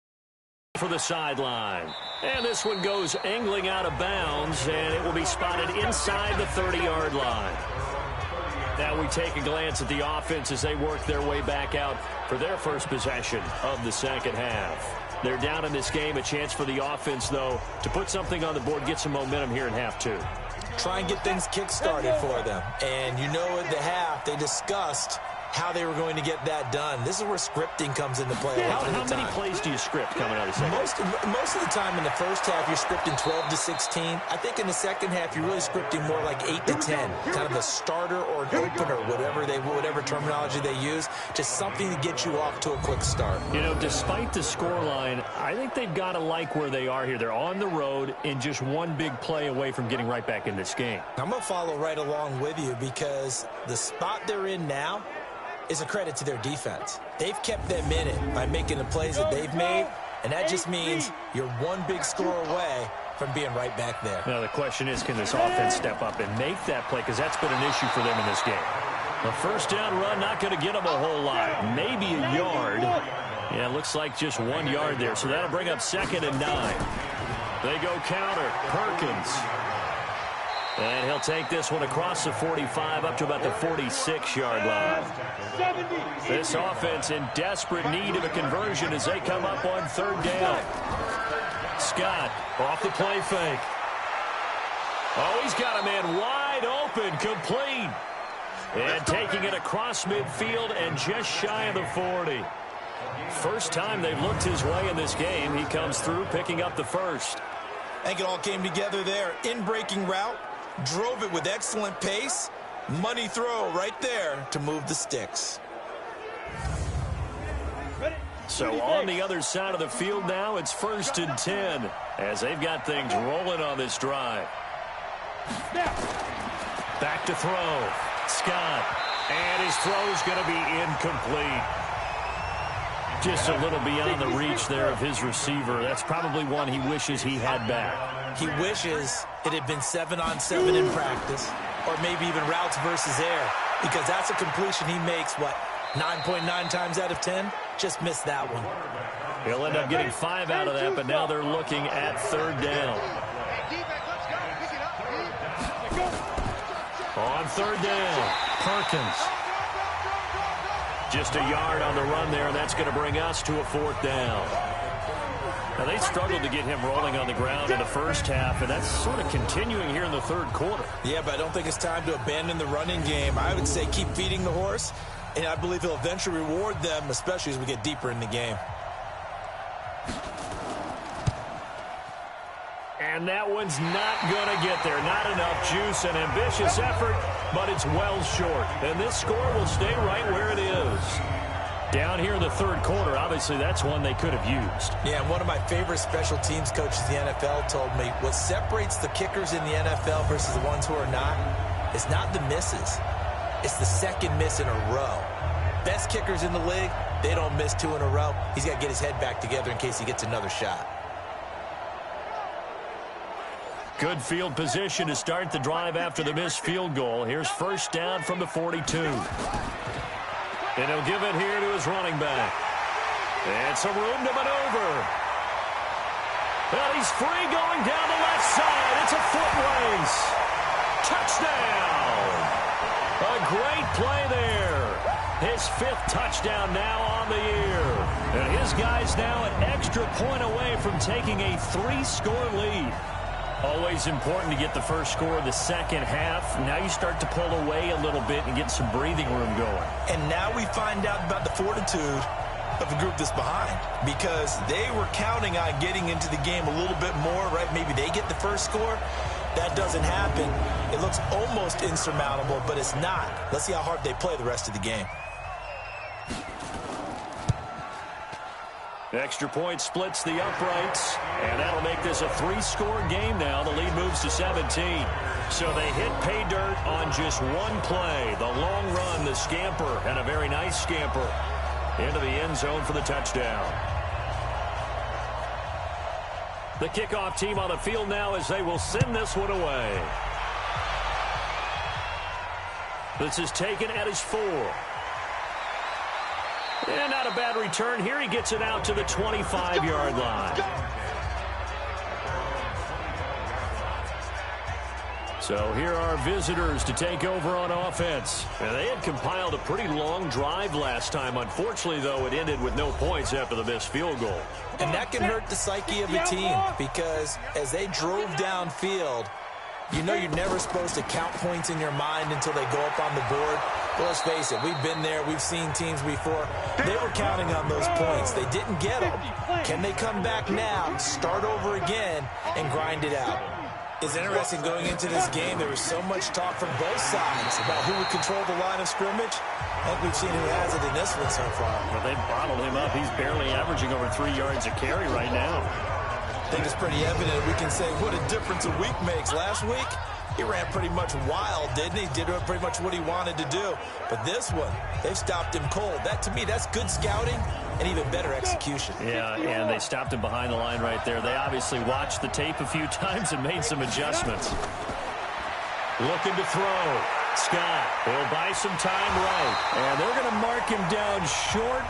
for the sideline. And this one goes angling out of bounds, and it will be spotted inside the 30-yard line. Now we take a glance at the offense as they work their way back out for their first possession of the second half. They're down in this game. A chance for the offense, though, to put something on the board, get some momentum here in half 2. Try and get things kick-started for them. And you know at the half, they discussed how they were going to get that done. This is where scripting comes into play a lot of the time. How many plays do you script coming out of the second half? Most of the time in the first half, you're scripting 12 to 16. I think in the second half, you're really scripting more like 8 to 10. Kind of a starter or an opener, whatever terminology they use. Just something to get you off to a quick start. You know, despite the scoreline, I think they've got to like where they are here. They're on the road and just one big play away from getting right back in this game. I'm going to follow right along with you because the spot they're in now is a credit to their defense. They've kept them in it by making the plays that they've made, and that just means you're one big score away from being right back there. Now the question is, can this offense step up and make that play? Because that's been an issue for them in this game. A first down run, not going to get them a whole lot. Maybe a yard. Yeah, it looks like just 1 yard there. So that'll bring up 2nd and 9. They go counter. Perkins. And he'll take this one across the 45 up to about the 46-yard line. This offense in desperate need of a conversion as they come up on 3rd down. Scott off the play fake. Oh, he's got a man wide open, complete. And taking it across midfield and just shy of the 40. First time they've looked his way in this game. He comes through picking up the first. I think it all came together there. In-breaking route. Drove it with excellent pace. Money throw right there to move the sticks. So on the other side of the field now, it's 1st and 10 as they've got things rolling on this drive. Back to throw. Scott. And his throw's going to be incomplete. Just a little beyond the reach there of his receiver. That's probably one he wishes he had back. He wishes it had been 7-on-7 in practice, or maybe even routes versus air, because that's a completion he makes, 9.9 times out of 10? Just missed that one. He'll end up getting 5 out of that, but now they're looking at 3rd down. On 3rd down, Perkins. Just a yard on the run there, and that's going to bring us to a 4th down. Now, they struggled to get him rolling on the ground in the first half, and that's sort of continuing here in the 3rd quarter. Yeah, but I don't think it's time to abandon the running game. I would say keep feeding the horse, and I believe he'll eventually reward them, especially as we get deeper in the game. And that one's not going to get there. Not enough juice. An ambitious effort, but it's well short. And this score will stay right where it is. Down here in the 3rd quarter, obviously that's one they could have used. Yeah, and one of my favorite special teams coaches in the NFL told me what separates the kickers in the NFL versus the ones who are not is not the misses. It's the second miss in a row. Best kickers in the league, they don't miss 2 in a row. He's got to get his head back together in case he gets another shot. Good field position to start the drive after the missed field goal. Here's 1st down from the 42. And he'll give it here to his running back. And some room to maneuver. Well, he's free going down the left side. It's a foot race. Touchdown. A great play there. His 5th touchdown now on the year. And his guys now an extra point away from taking a 3-score lead. Always important to get the first score of the second half. Now you start to pull away a little bit and get some breathing room going. And now we find out about the fortitude of a group that's behind, because they were counting on getting into the game a little bit more, right? Maybe they get the first score. That doesn't happen. It looks almost insurmountable, but it's not. Let's see how hard they play the rest of the game. Extra point splits the uprights, and that'll make this a 3-score game now. The lead moves to 17. So they hit pay dirt on just one play. The long run, the scamper, and a very nice scamper into the end zone for the touchdown. The kickoff team on the field now as they will send this one away. This is taken at his 4. And not a bad return here. He gets it out to the 25-yard line. So here are visitors to take over on offense. And they had compiled a pretty long drive last time. Unfortunately, though, it ended with no points after the missed field goal. And that can hurt the psyche of a team, because as they drove downfield, you know you're never supposed to count points in your mind until they go up on the board. But let's face it, we've been there. We've seen teams before. They were counting on those points. They didn't get them. Can they come back now, start over again, and grind it out? It's interesting going into this game. There was so much talk from both sides about who would control the line of scrimmage. I think we've seen who has it in this one so far. Well, they've bottled him up. He's barely averaging over 3 yards a carry right now. I think it's pretty evident. We can say what a difference a week makes. Last week, he ran pretty much wild, didn't he? Did pretty much what he wanted to do. But this one, they've stopped him cold. That, to me, that's good scouting and even better execution. Yeah, and they stopped him behind the line right there. They obviously watched the tape a few times and made some adjustments. Looking to throw. Scott, he'll buy some time right. And they're going to mark him down short,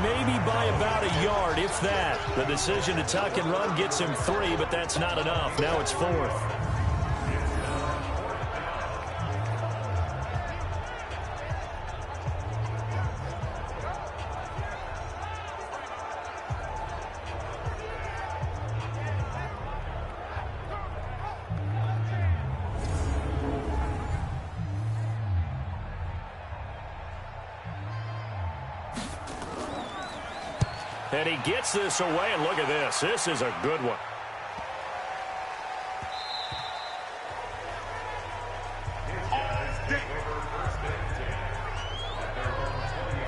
maybe by about a yard, if that. The decision to tuck and run gets him 3, but that's not enough. Now it's 4th. And he gets this away, and look at this. This is a good one.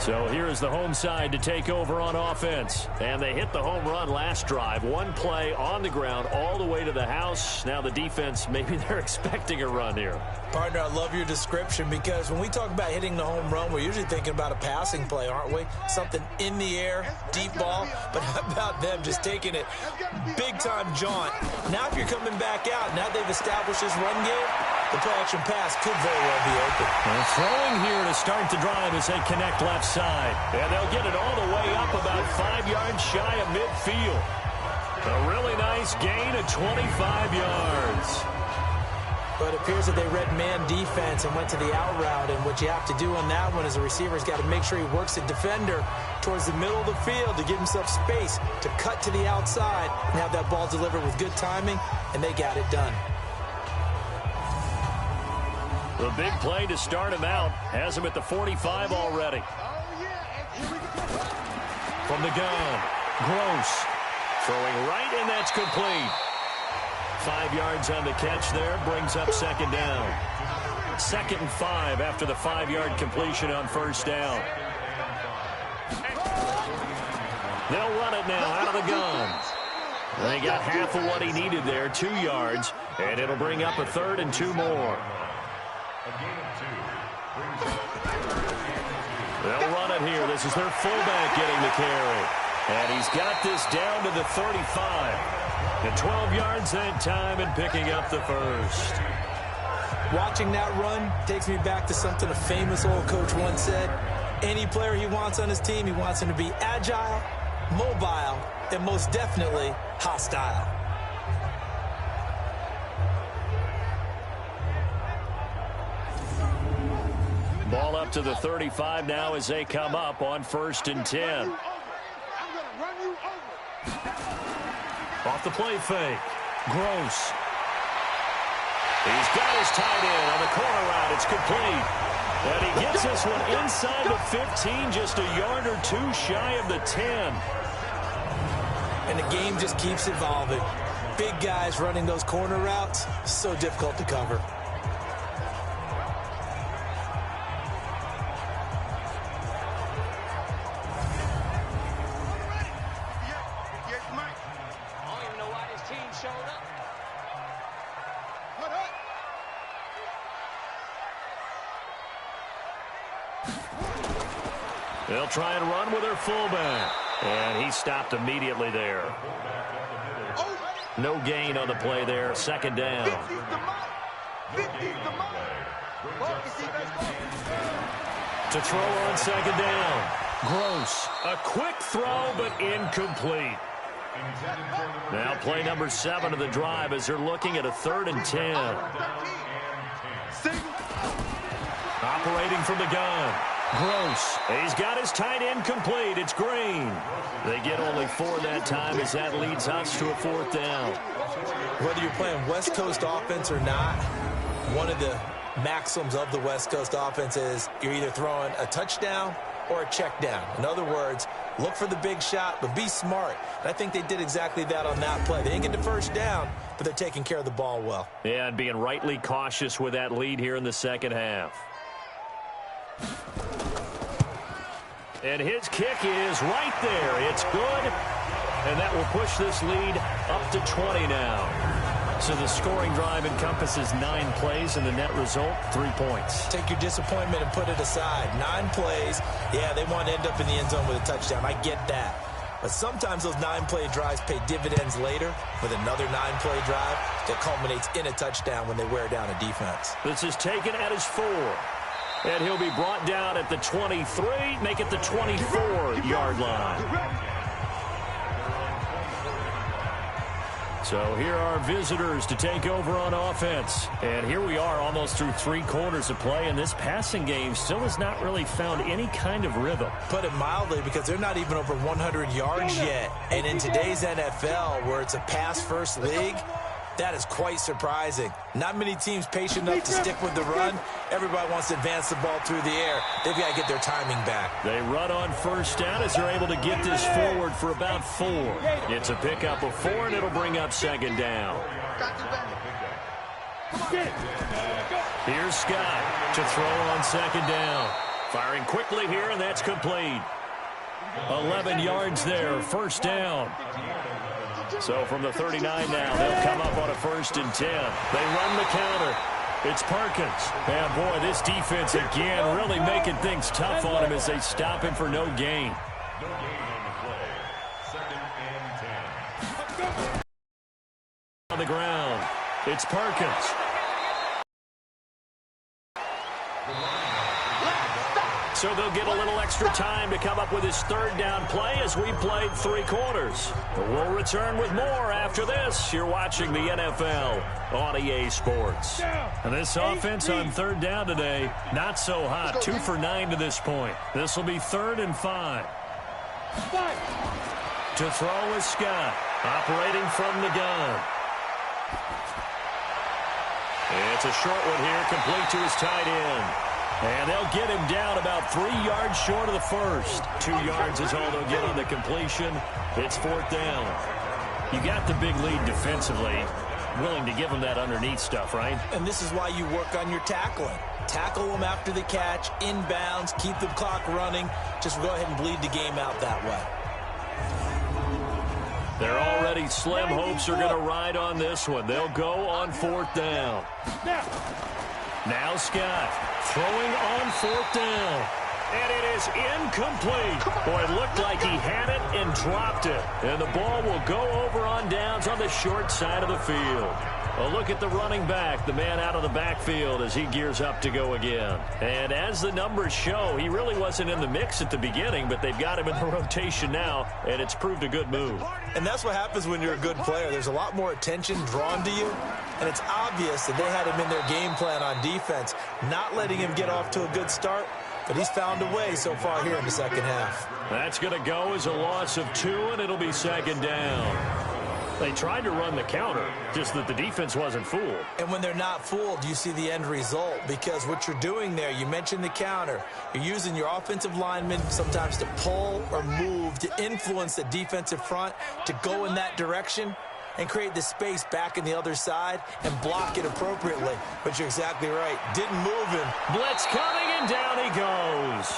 So here is the home side to take over on offense. And they hit the home run last drive. One play on the ground all the way to the house. Now the defense, maybe they're expecting a run here. Partner, I love your description, because when we talk about hitting the home run, we're usually thinking about a passing play, aren't we? Something in the air, deep ball. But how about them just taking it big-time jaunt? Now if you're coming back out, now they've established this run game, the play-action pass could very well be open. And throwing here to start the drive as they connect left side. And they'll get it all the way up about 5 yards shy of midfield. A really nice gain of 25 yards. But it appears that they read man defense and went to the out route. And what you have to do on that one is the receiver's got to make sure he works the defender towards the middle of the field to give himself space to cut to the outside and have that ball delivered with good timing, and they got it done. The big play to start him out has him at the 45 already. From the gun, Gross throwing right, and that's complete. 5 yards on the catch there, brings up second down. 2nd and 5 after the 5-yard completion on first down. They'll run it now out of the gun. They got half of what he needed there, 2 yards, and it'll bring up a 3rd and 2 more. They'll run it here. This is their fullback getting the carry. And he's got this down to the 35. And 12 yards that time and picking up the 1st. Watching that run takes me back to something a famous old coach once said. Any player he wants on his team, he wants him to be agile, mobile, and most definitely hostile. Ball up to the 35 now as they come up on 1st and 10. Off the play fake. Gross. He's got his tight end on the corner route. It's complete. And he gets this one inside the 15, just a yard or two shy of the 10. And the game just keeps evolving. Big guys running those corner routes, so difficult to cover. They'll try and run with their fullback. And he stopped immediately there. No gain on the play there. 2nd down. To throw on 2nd down. Gross. A quick throw, but incomplete. Now play number 7 of the drive as they're looking at a 3rd and 10. Operating from the gun. Gross. He's got his tight end complete. It's Green. They get only 4 that time as that leads us to a 4th down. Whether you're playing West Coast offense or not, one of the maxims of the West Coast offense is you're either throwing a touchdown or a check down. In other words, look for the big shot, but be smart. And I think they did exactly that on that play. They didn't get the 1st down, but they're taking care of the ball well. Yeah, and being rightly cautious with that lead here in the 2nd half. And his kick is right there. It's good. And that will push this lead up to 20 now. So the scoring drive encompasses 9 plays, and the net result, 3 points. Take your disappointment and put it aside. 9 plays. Yeah, they want to end up in the end zone with a touchdown. I get that. But sometimes those 9-play drives pay dividends later with another 9-play drive that culminates in a touchdown when they wear down a defense. This is taken at his 4. And he'll be brought down at the 23, make it the 24-yard line. So here are visitors to take over on offense. And here we are almost through 3 quarters of play, and this passing game still has not really found any kind of rhythm. Put it mildly, because they're not even over 100 yards yet. And in today's NFL, where it's a pass-first league, that is quite surprising. Not many teams patient enough to stick with the run. Everybody wants to advance the ball through the air. They've got to get their timing back. They run on 1st down as they're able to get this forward for about 4. It's a pickup of 4, and it'll bring up 2nd down. Here's Scott to throw on 2nd down. Firing quickly here, and that's complete. 11 yards there, 1st down. So from the 39 now, they'll come up on a 1st and 10. They run the counter. It's Perkins. And boy, this defense again really making things tough on him as they stop him for no gain. No gain on the play. 2nd and 10. On the ground, it's Perkins. So they'll get a little extra time to come up with his 3rd down play as we played 3 quarters. But we'll return with more after this. You're watching the NFL on EA Sports. And this offense on 3rd down today, not so hot. 2 for 9 to this point. This will be 3rd and 5. To throw is Scott, operating from the gun. It's a short one here, complete to his tight end. And they'll get him down about 3 yards short of the 1st. 2 yards is all they'll get on the completion. It's 4th down. You got the big lead defensively. Willing to give them that underneath stuff, right? And this is why you work on your tackling. Tackle them after the catch, inbounds, keep the clock running. Just go ahead and bleed the game out that way. They're already slim hopes are going to ride on this one. They'll go on 4th down. Now Scott throwing on 4th down. And it is incomplete. Boy, it looked like he had it and dropped it. And the ball will go over on downs on the short side of the field. A look at the running back, the man out of the backfield as he gears up to go again. And as the numbers show, he really wasn't in the mix at the beginning, but they've got him in the rotation now, and it's proved a good move. And that's what happens when you're a good player. There's a lot more attention drawn to you, and it's obvious that they had him in their game plan on defense, not letting him get off to a good start, but he's found a way so far here in the second half. That's going to go as a loss of 2, and it'll be second down. They tried to run the counter, just that the defense wasn't fooled. And when they're not fooled, you see the end result, because what you're doing there, you mentioned the counter. You're using your offensive linemen sometimes to pull or move, to influence the defensive front, to go in that direction and create the space back in the other side and block it appropriately. But you're exactly right. Didn't move him. Blitz coming, and down he goes.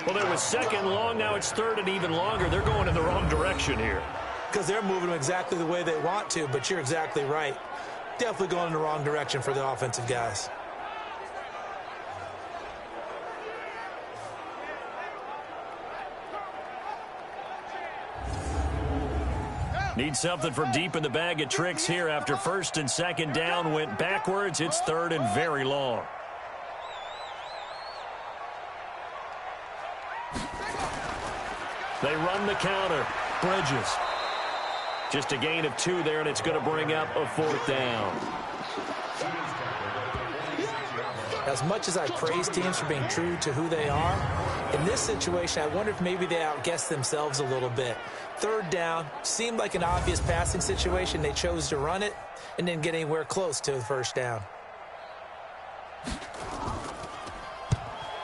Well, there was second long. Now it's third and even longer. They're going in the wrong direction here. Because they're moving them exactly the way they want to, but you're exactly right. Definitely going in the wrong direction for the offensive guys. Need something from deep in the bag of tricks here after first and second down went backwards. It's third and very long. They run the counter. Bridges. Just a gain of 2 there, and it's going to bring up a 4th down. As much as I praise teams for being true to who they are, in this situation, I wonder if maybe they outguessed themselves a little bit. Third down, seemed like an obvious passing situation. They chose to run it and didn't get anywhere close to the first down.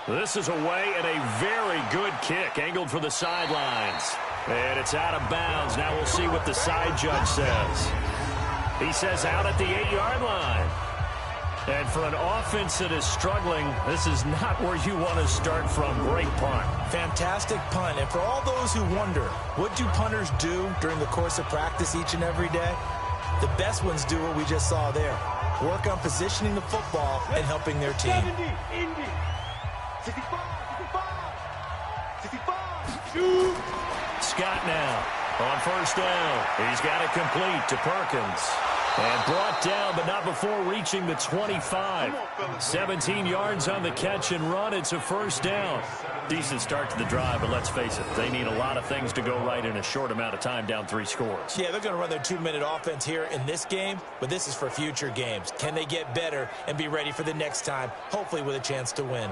This is away, and a very good kick angled for the sidelines. And it's out of bounds. Now we'll see what the side judge says. He says out at the 8-yard line. And for an offense that is struggling, this is not where you want to start from. Great punt. Fantastic punt. And for all those who wonder, what do punters do during the course of practice each and every day? The best ones do what we just saw there. Work on positioning the football and helping their team. 65, 65, shoot. Scott now on first down. He's got it complete to Perkins. And brought down, but not before reaching the 25. 17 yards on the catch and run. It's a first down. Decent start to the drive, but let's face it, they need a lot of things to go right in a short amount of time, down 3 scores. Yeah, they're going to run their 2-minute offense here in this game, but this is for future games. Can they get better and be ready for the next time, hopefully with a chance to win?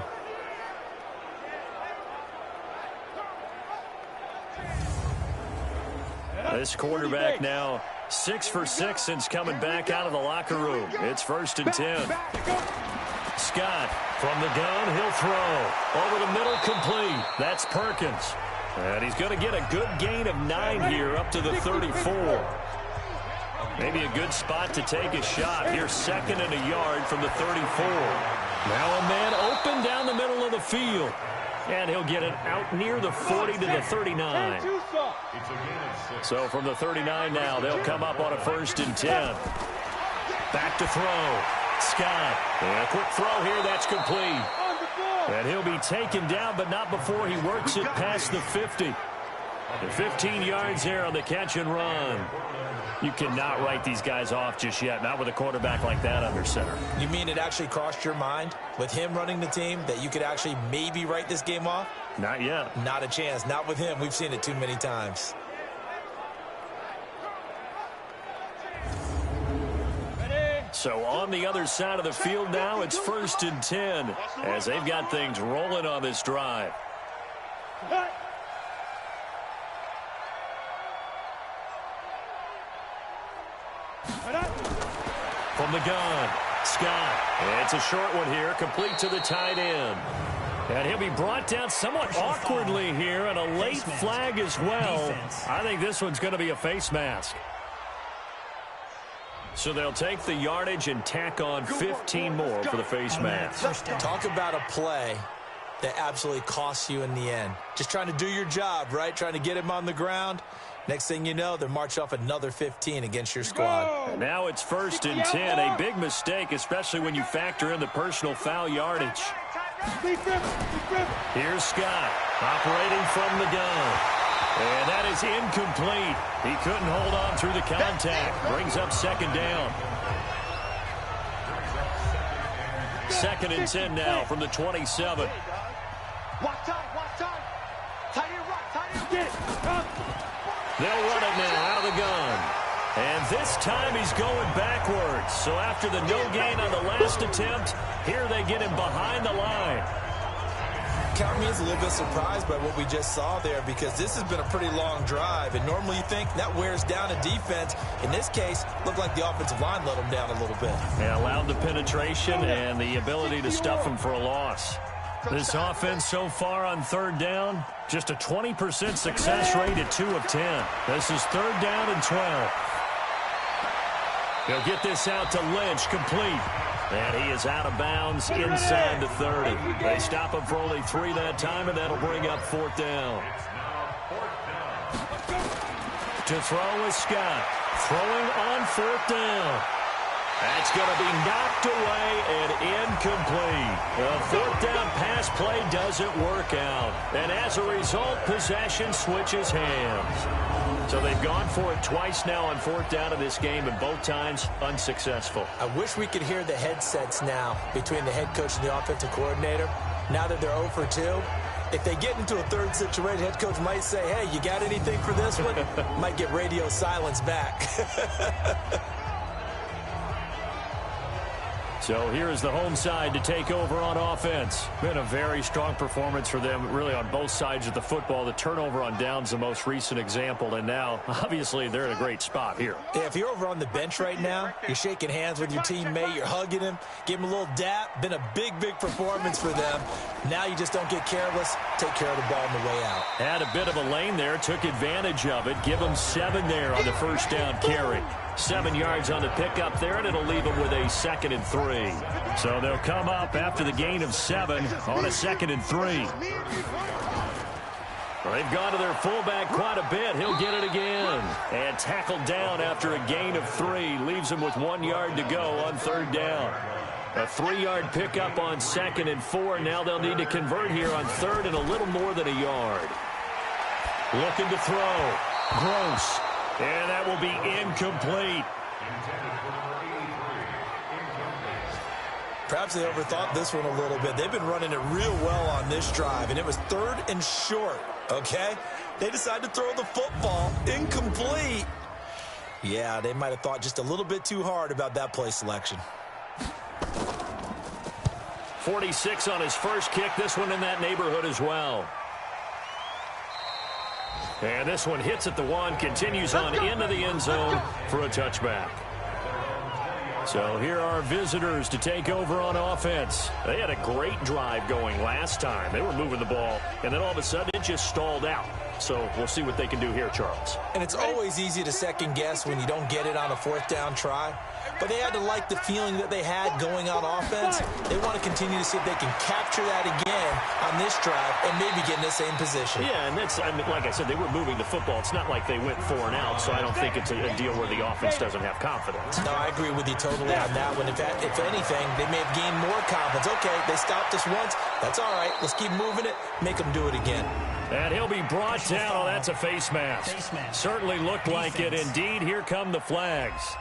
This quarterback now 6 for 6 since coming back out of the locker room. It's first and 10. Scott from the gun. He'll throw. Over the middle, complete. That's Perkins. And he's going to get a good gain of 9 here up to the 34. Maybe a good spot to take a shot. Here's second and a yard from the 34. Now a man open down the middle of the field. And he'll get it out near the 40 to the 39. So from the 39 now, they'll come up on a first and 10. Back to throw. Scott. And a quick throw here. That's complete. And he'll be taken down, but not before he works it past the 50. And 15 yards there on the catch and run. You cannot write these guys off just yet, not with a quarterback like that under center. You mean it actually crossed your mind with him running the team that you could actually maybe write this game off? Not yet. Not a chance. Not with him. We've seen it too many times. So on the other side of the field now, it's first and 10 as they've got things rolling on this drive. From the gun, Scott. It's a short one here, complete to the tight end. And he'll be brought down somewhat awkwardly here, and a late flag as well. I think this one's going to be a face mask. So they'll take the yardage and tack on 15 more for the face mask. Talk about a play that absolutely costs you in the end. Just trying to do your job, right? Trying to get him on the ground. Next thing you know, they're marching off another 15 against your squad. And now it's first and 10. A big mistake, especially when you factor in the personal foul yardage. Here's Scott operating from the gun. And that is incomplete. He couldn't hold on through the contact. Brings up second down. Second and 10 now from the 27. Watch out. Tight end right, tight end. They'll run it now out of the gun. And this time he's going backwards. So after the no gain on the last attempt, here they get him behind the line. Count me as a little bit surprised by what we just saw there, because this has been a pretty long drive, and normally you think that wears down a defense. In this case, looked like the offensive line let them down a little bit. Yeah, allowed the penetration and the ability to stuff them for a loss. This offense so far on third down, just a 20% success rate at 2 of 10. This is third down and 12. He'll get this out to Lynch, complete. And he is out of bounds inside the 30. They stop him for only 3 that time, and that'll bring up fourth down. To throw is Scott. Throwing on fourth down. That's going to be knocked away and incomplete. The fourth down pass play doesn't work out. And as a result, possession switches hands. So they've gone for it twice now on fourth down in this game, and both times unsuccessful. I wish we could hear the headsets now between the head coach and the offensive coordinator. Now that they're 0 for 2, if they get into a third situation, head coach might say, hey, you got anything for this one? Might get radio silence back. So here is the home side to take over on offense. Been a very strong performance for them, really, on both sides of the football. The turnover on downs, the most recent example, and now, obviously, they're in a great spot here. Yeah, if you're over on the bench right now, you're shaking hands with your teammate, you're hugging him, give him a little dap. Been a big, big performance for them. Now you just don't get careless. Take care of the ball on the way out. Had a bit of a lane there, took advantage of it. Give them 7 there on the first down carry. 7 yards on the pickup there, and it'll leave them with a 2nd and 3. So they'll come up after the gain of 7 on a 2nd and 3. Well, they've gone to their fullback quite a bit. He'll get it again. And tackled down after a gain of 3. Leaves him with 1 yard to go on third down. A 3-yard pickup on 2nd and 4. Now they'll need to convert here on third and a little more than a yard. Looking to throw. Gross. And that will be incomplete. Perhaps they overthought this one a little bit. They've been running it real well on this drive, and it was 3rd and short, okay? They decided to throw the football. Incomplete. Yeah, they might have thought just a little bit too hard about that play selection. 46 on his first kick. This one in that neighborhood as well. And this one hits at the 1, continues on into the end zone for a touchback. So here are visitors to take over on offense. They had a great drive going last time. They were moving the ball, and then all of a sudden it just stalled out. So we'll see what they can do here, Charles. And it's always easy to second guess when you don't get it on a 4th down try. But they had to like the feeling that they had going on offense. They want to continue to see if they can capture that again on this drive and maybe get in the same position. Yeah, and that's, I mean, like I said, they were moving the football. It's not like they went 4 and out, so I don't think it's a deal where the offense doesn't have confidence. No, I agree with you totally on that one. If anything, they may have gained more confidence. Okay, they stopped us once. That's all right. Let's keep moving it. Make them do it again. And he'll be brought down. Oh, that's a face mask. Certainly looked like it. Indeed, here come the flags.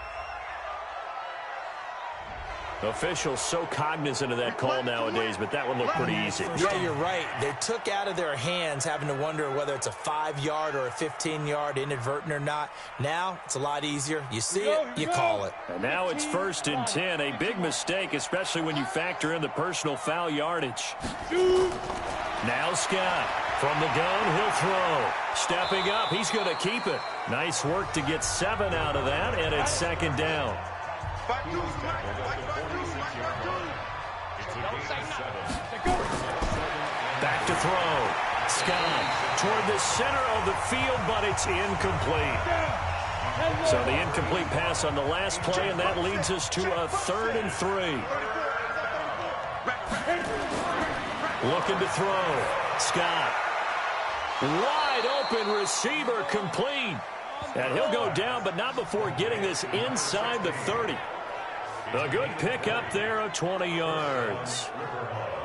Officials so cognizant of that call nowadays, but that one looked pretty easy. Yeah, you're right. They took out of their hands having to wonder whether it's a 5-yard or a 15-yard inadvertent or not. Now, it's a lot easier. You see it, you call it. And now it's 1st and 10. A big mistake, especially when you factor in the personal foul yardage. Now Scott. From the gun, he'll throw. Stepping up, he's going to keep it. Nice work to get 7 out of that, and it's 2nd down. Back to throw. Scott toward the center of the field, but it's incomplete. So the incomplete pass on the last play, and that leads us to a 3rd and 3. Looking to throw. Scott. Wide open receiver, complete. And he'll go down, but not before getting this inside the 30. A good pickup there of 20 yards.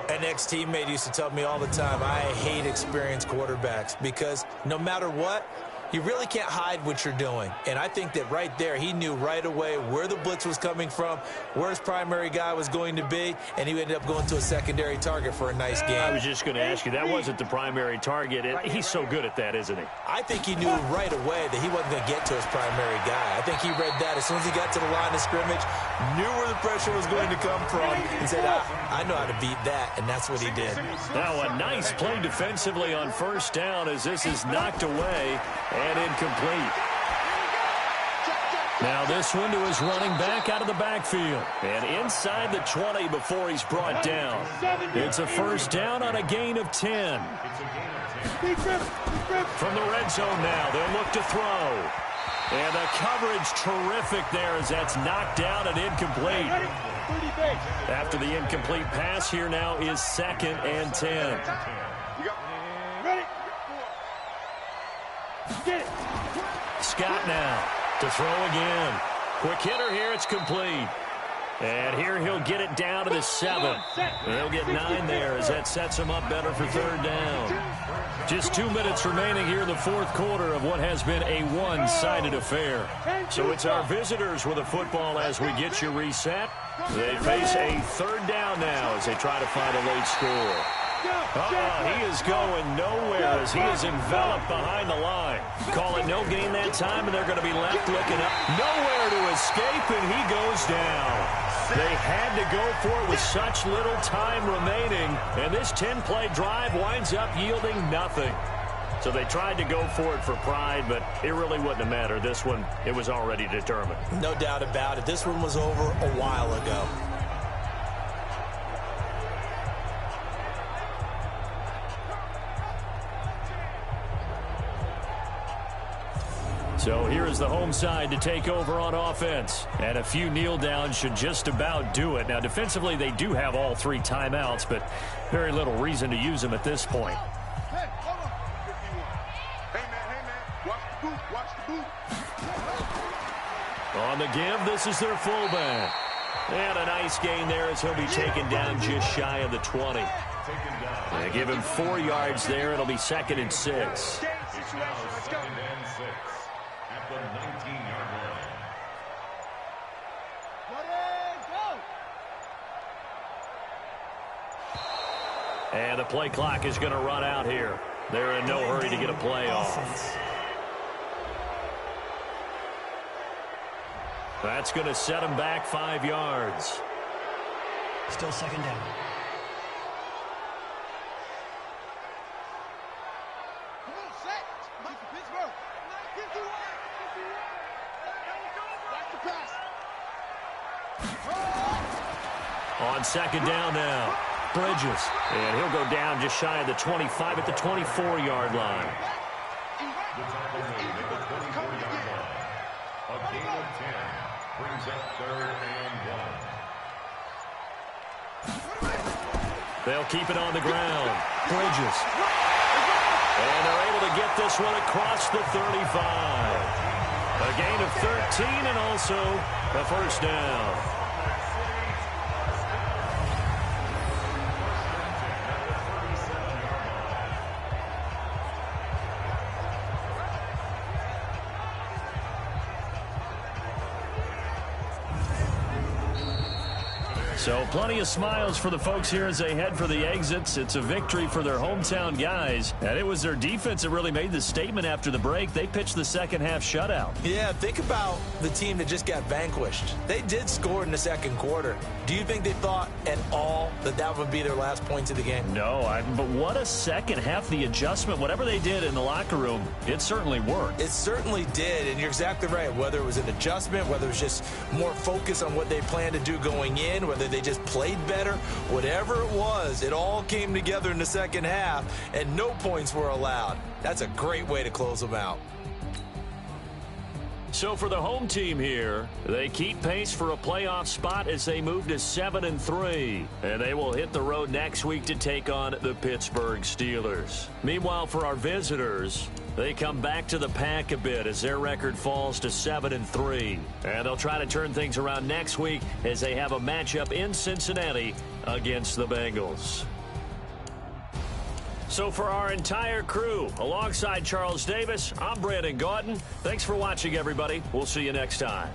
An ex-teammate used to tell me all the time, I hate experienced quarterbacks because no matter what, You really can't hide what you're doing. And I think that right there, he knew right away where the blitz was coming from, where his primary guy was going to be, and he ended up going to a secondary target for a nice game. I was just going to ask you, that wasn't the primary target. He's so good at that, isn't he? I think he knew right away that he wasn't going to get to his primary guy. I think he read that as soon as he got to the line of scrimmage, knew where the pressure was going to come from, and said, I know how to beat that, and that's what he did. Now a nice play defensively on first down as this is knocked away and incomplete. Now this one to his running back out of the backfield. And inside the 20 before he's brought down. It's a first down on a gain of 10. From the red zone now, they'll look to throw. And the coverage terrific there as that's knocked down and incomplete. After the incomplete pass, here now is 2nd and 10. Scott now to throw again. Quick hitter here, it's complete. And here he'll get it down to the 7. He'll get 9 there as that sets him up better for 3rd down. Just 2 minutes remaining here in the 4th quarter of what has been a one-sided affair. So it's our visitors with the football as we get you reset. They face a 3rd down now as they try to find a late score. He is going nowhere as he is enveloped behind the line. Call it no gain that time, and they're going to be left looking up. Nowhere to escape, and he goes down. They had to go for it with such little time remaining, and this 10-play drive winds up yielding nothing. So they tried to go for it for pride, but it really wouldn't have mattered. This one, it was already determined. No doubt about it. This one was over a while ago. So here is the home side to take over on offense. And a few kneel downs should just about do it. Now, defensively, they do have all 3 timeouts, but very little reason to use them at this point. Hey, hold on. Hey, man, watch the boot. On the give, this is their fullback. And a nice gain there as he'll be taken down just shy of the 20. They give him 4 yards there. It'll be 2nd and 6. At the 19-yard line. And the play clock is going to run out here. They're in no hurry to get a play off. That's going to set them back 5 yards. Still 2nd down. On 2nd down now, Bridges. And he'll go down just shy of the 25 at the 24-yard line. The tackle made at the 24-yard line. A gain of 10 brings up 3rd and 1. They'll keep it on the ground. Bridges. And they're able to get this one across the 35. A gain of 13 and also a first down. So plenty of smiles for the folks here as they head for the exits. It's a victory for their hometown guys. And it was their defense that really made the statement after the break. They pitched the second half shutout. Yeah, think about the team that just got vanquished. They did score in the 2nd quarter. Do you think they thought at all that that would be their last points of the game? No, but what a second half. The adjustment, whatever they did in the locker room, it certainly worked. It certainly did, and you're exactly right. Whether it was an adjustment, whether it was just more focus on what they planned to do going in, whether they just played better, whatever it was, it all came together in the 2nd half, and no points were allowed. That's a great way to close them out. So for the home team here, they keep pace for a playoff spot as they move to 7-3. And they will hit the road next week to take on the Pittsburgh Steelers. Meanwhile, for our visitors, they come back to the pack a bit as their record falls to 7-3. And they'll try to turn things around next week as they have a matchup in Cincinnati against the Bengals. So for our entire crew, alongside Charles Davis, I'm Brandon Gaudin. Thanks for watching, everybody. We'll see you next time.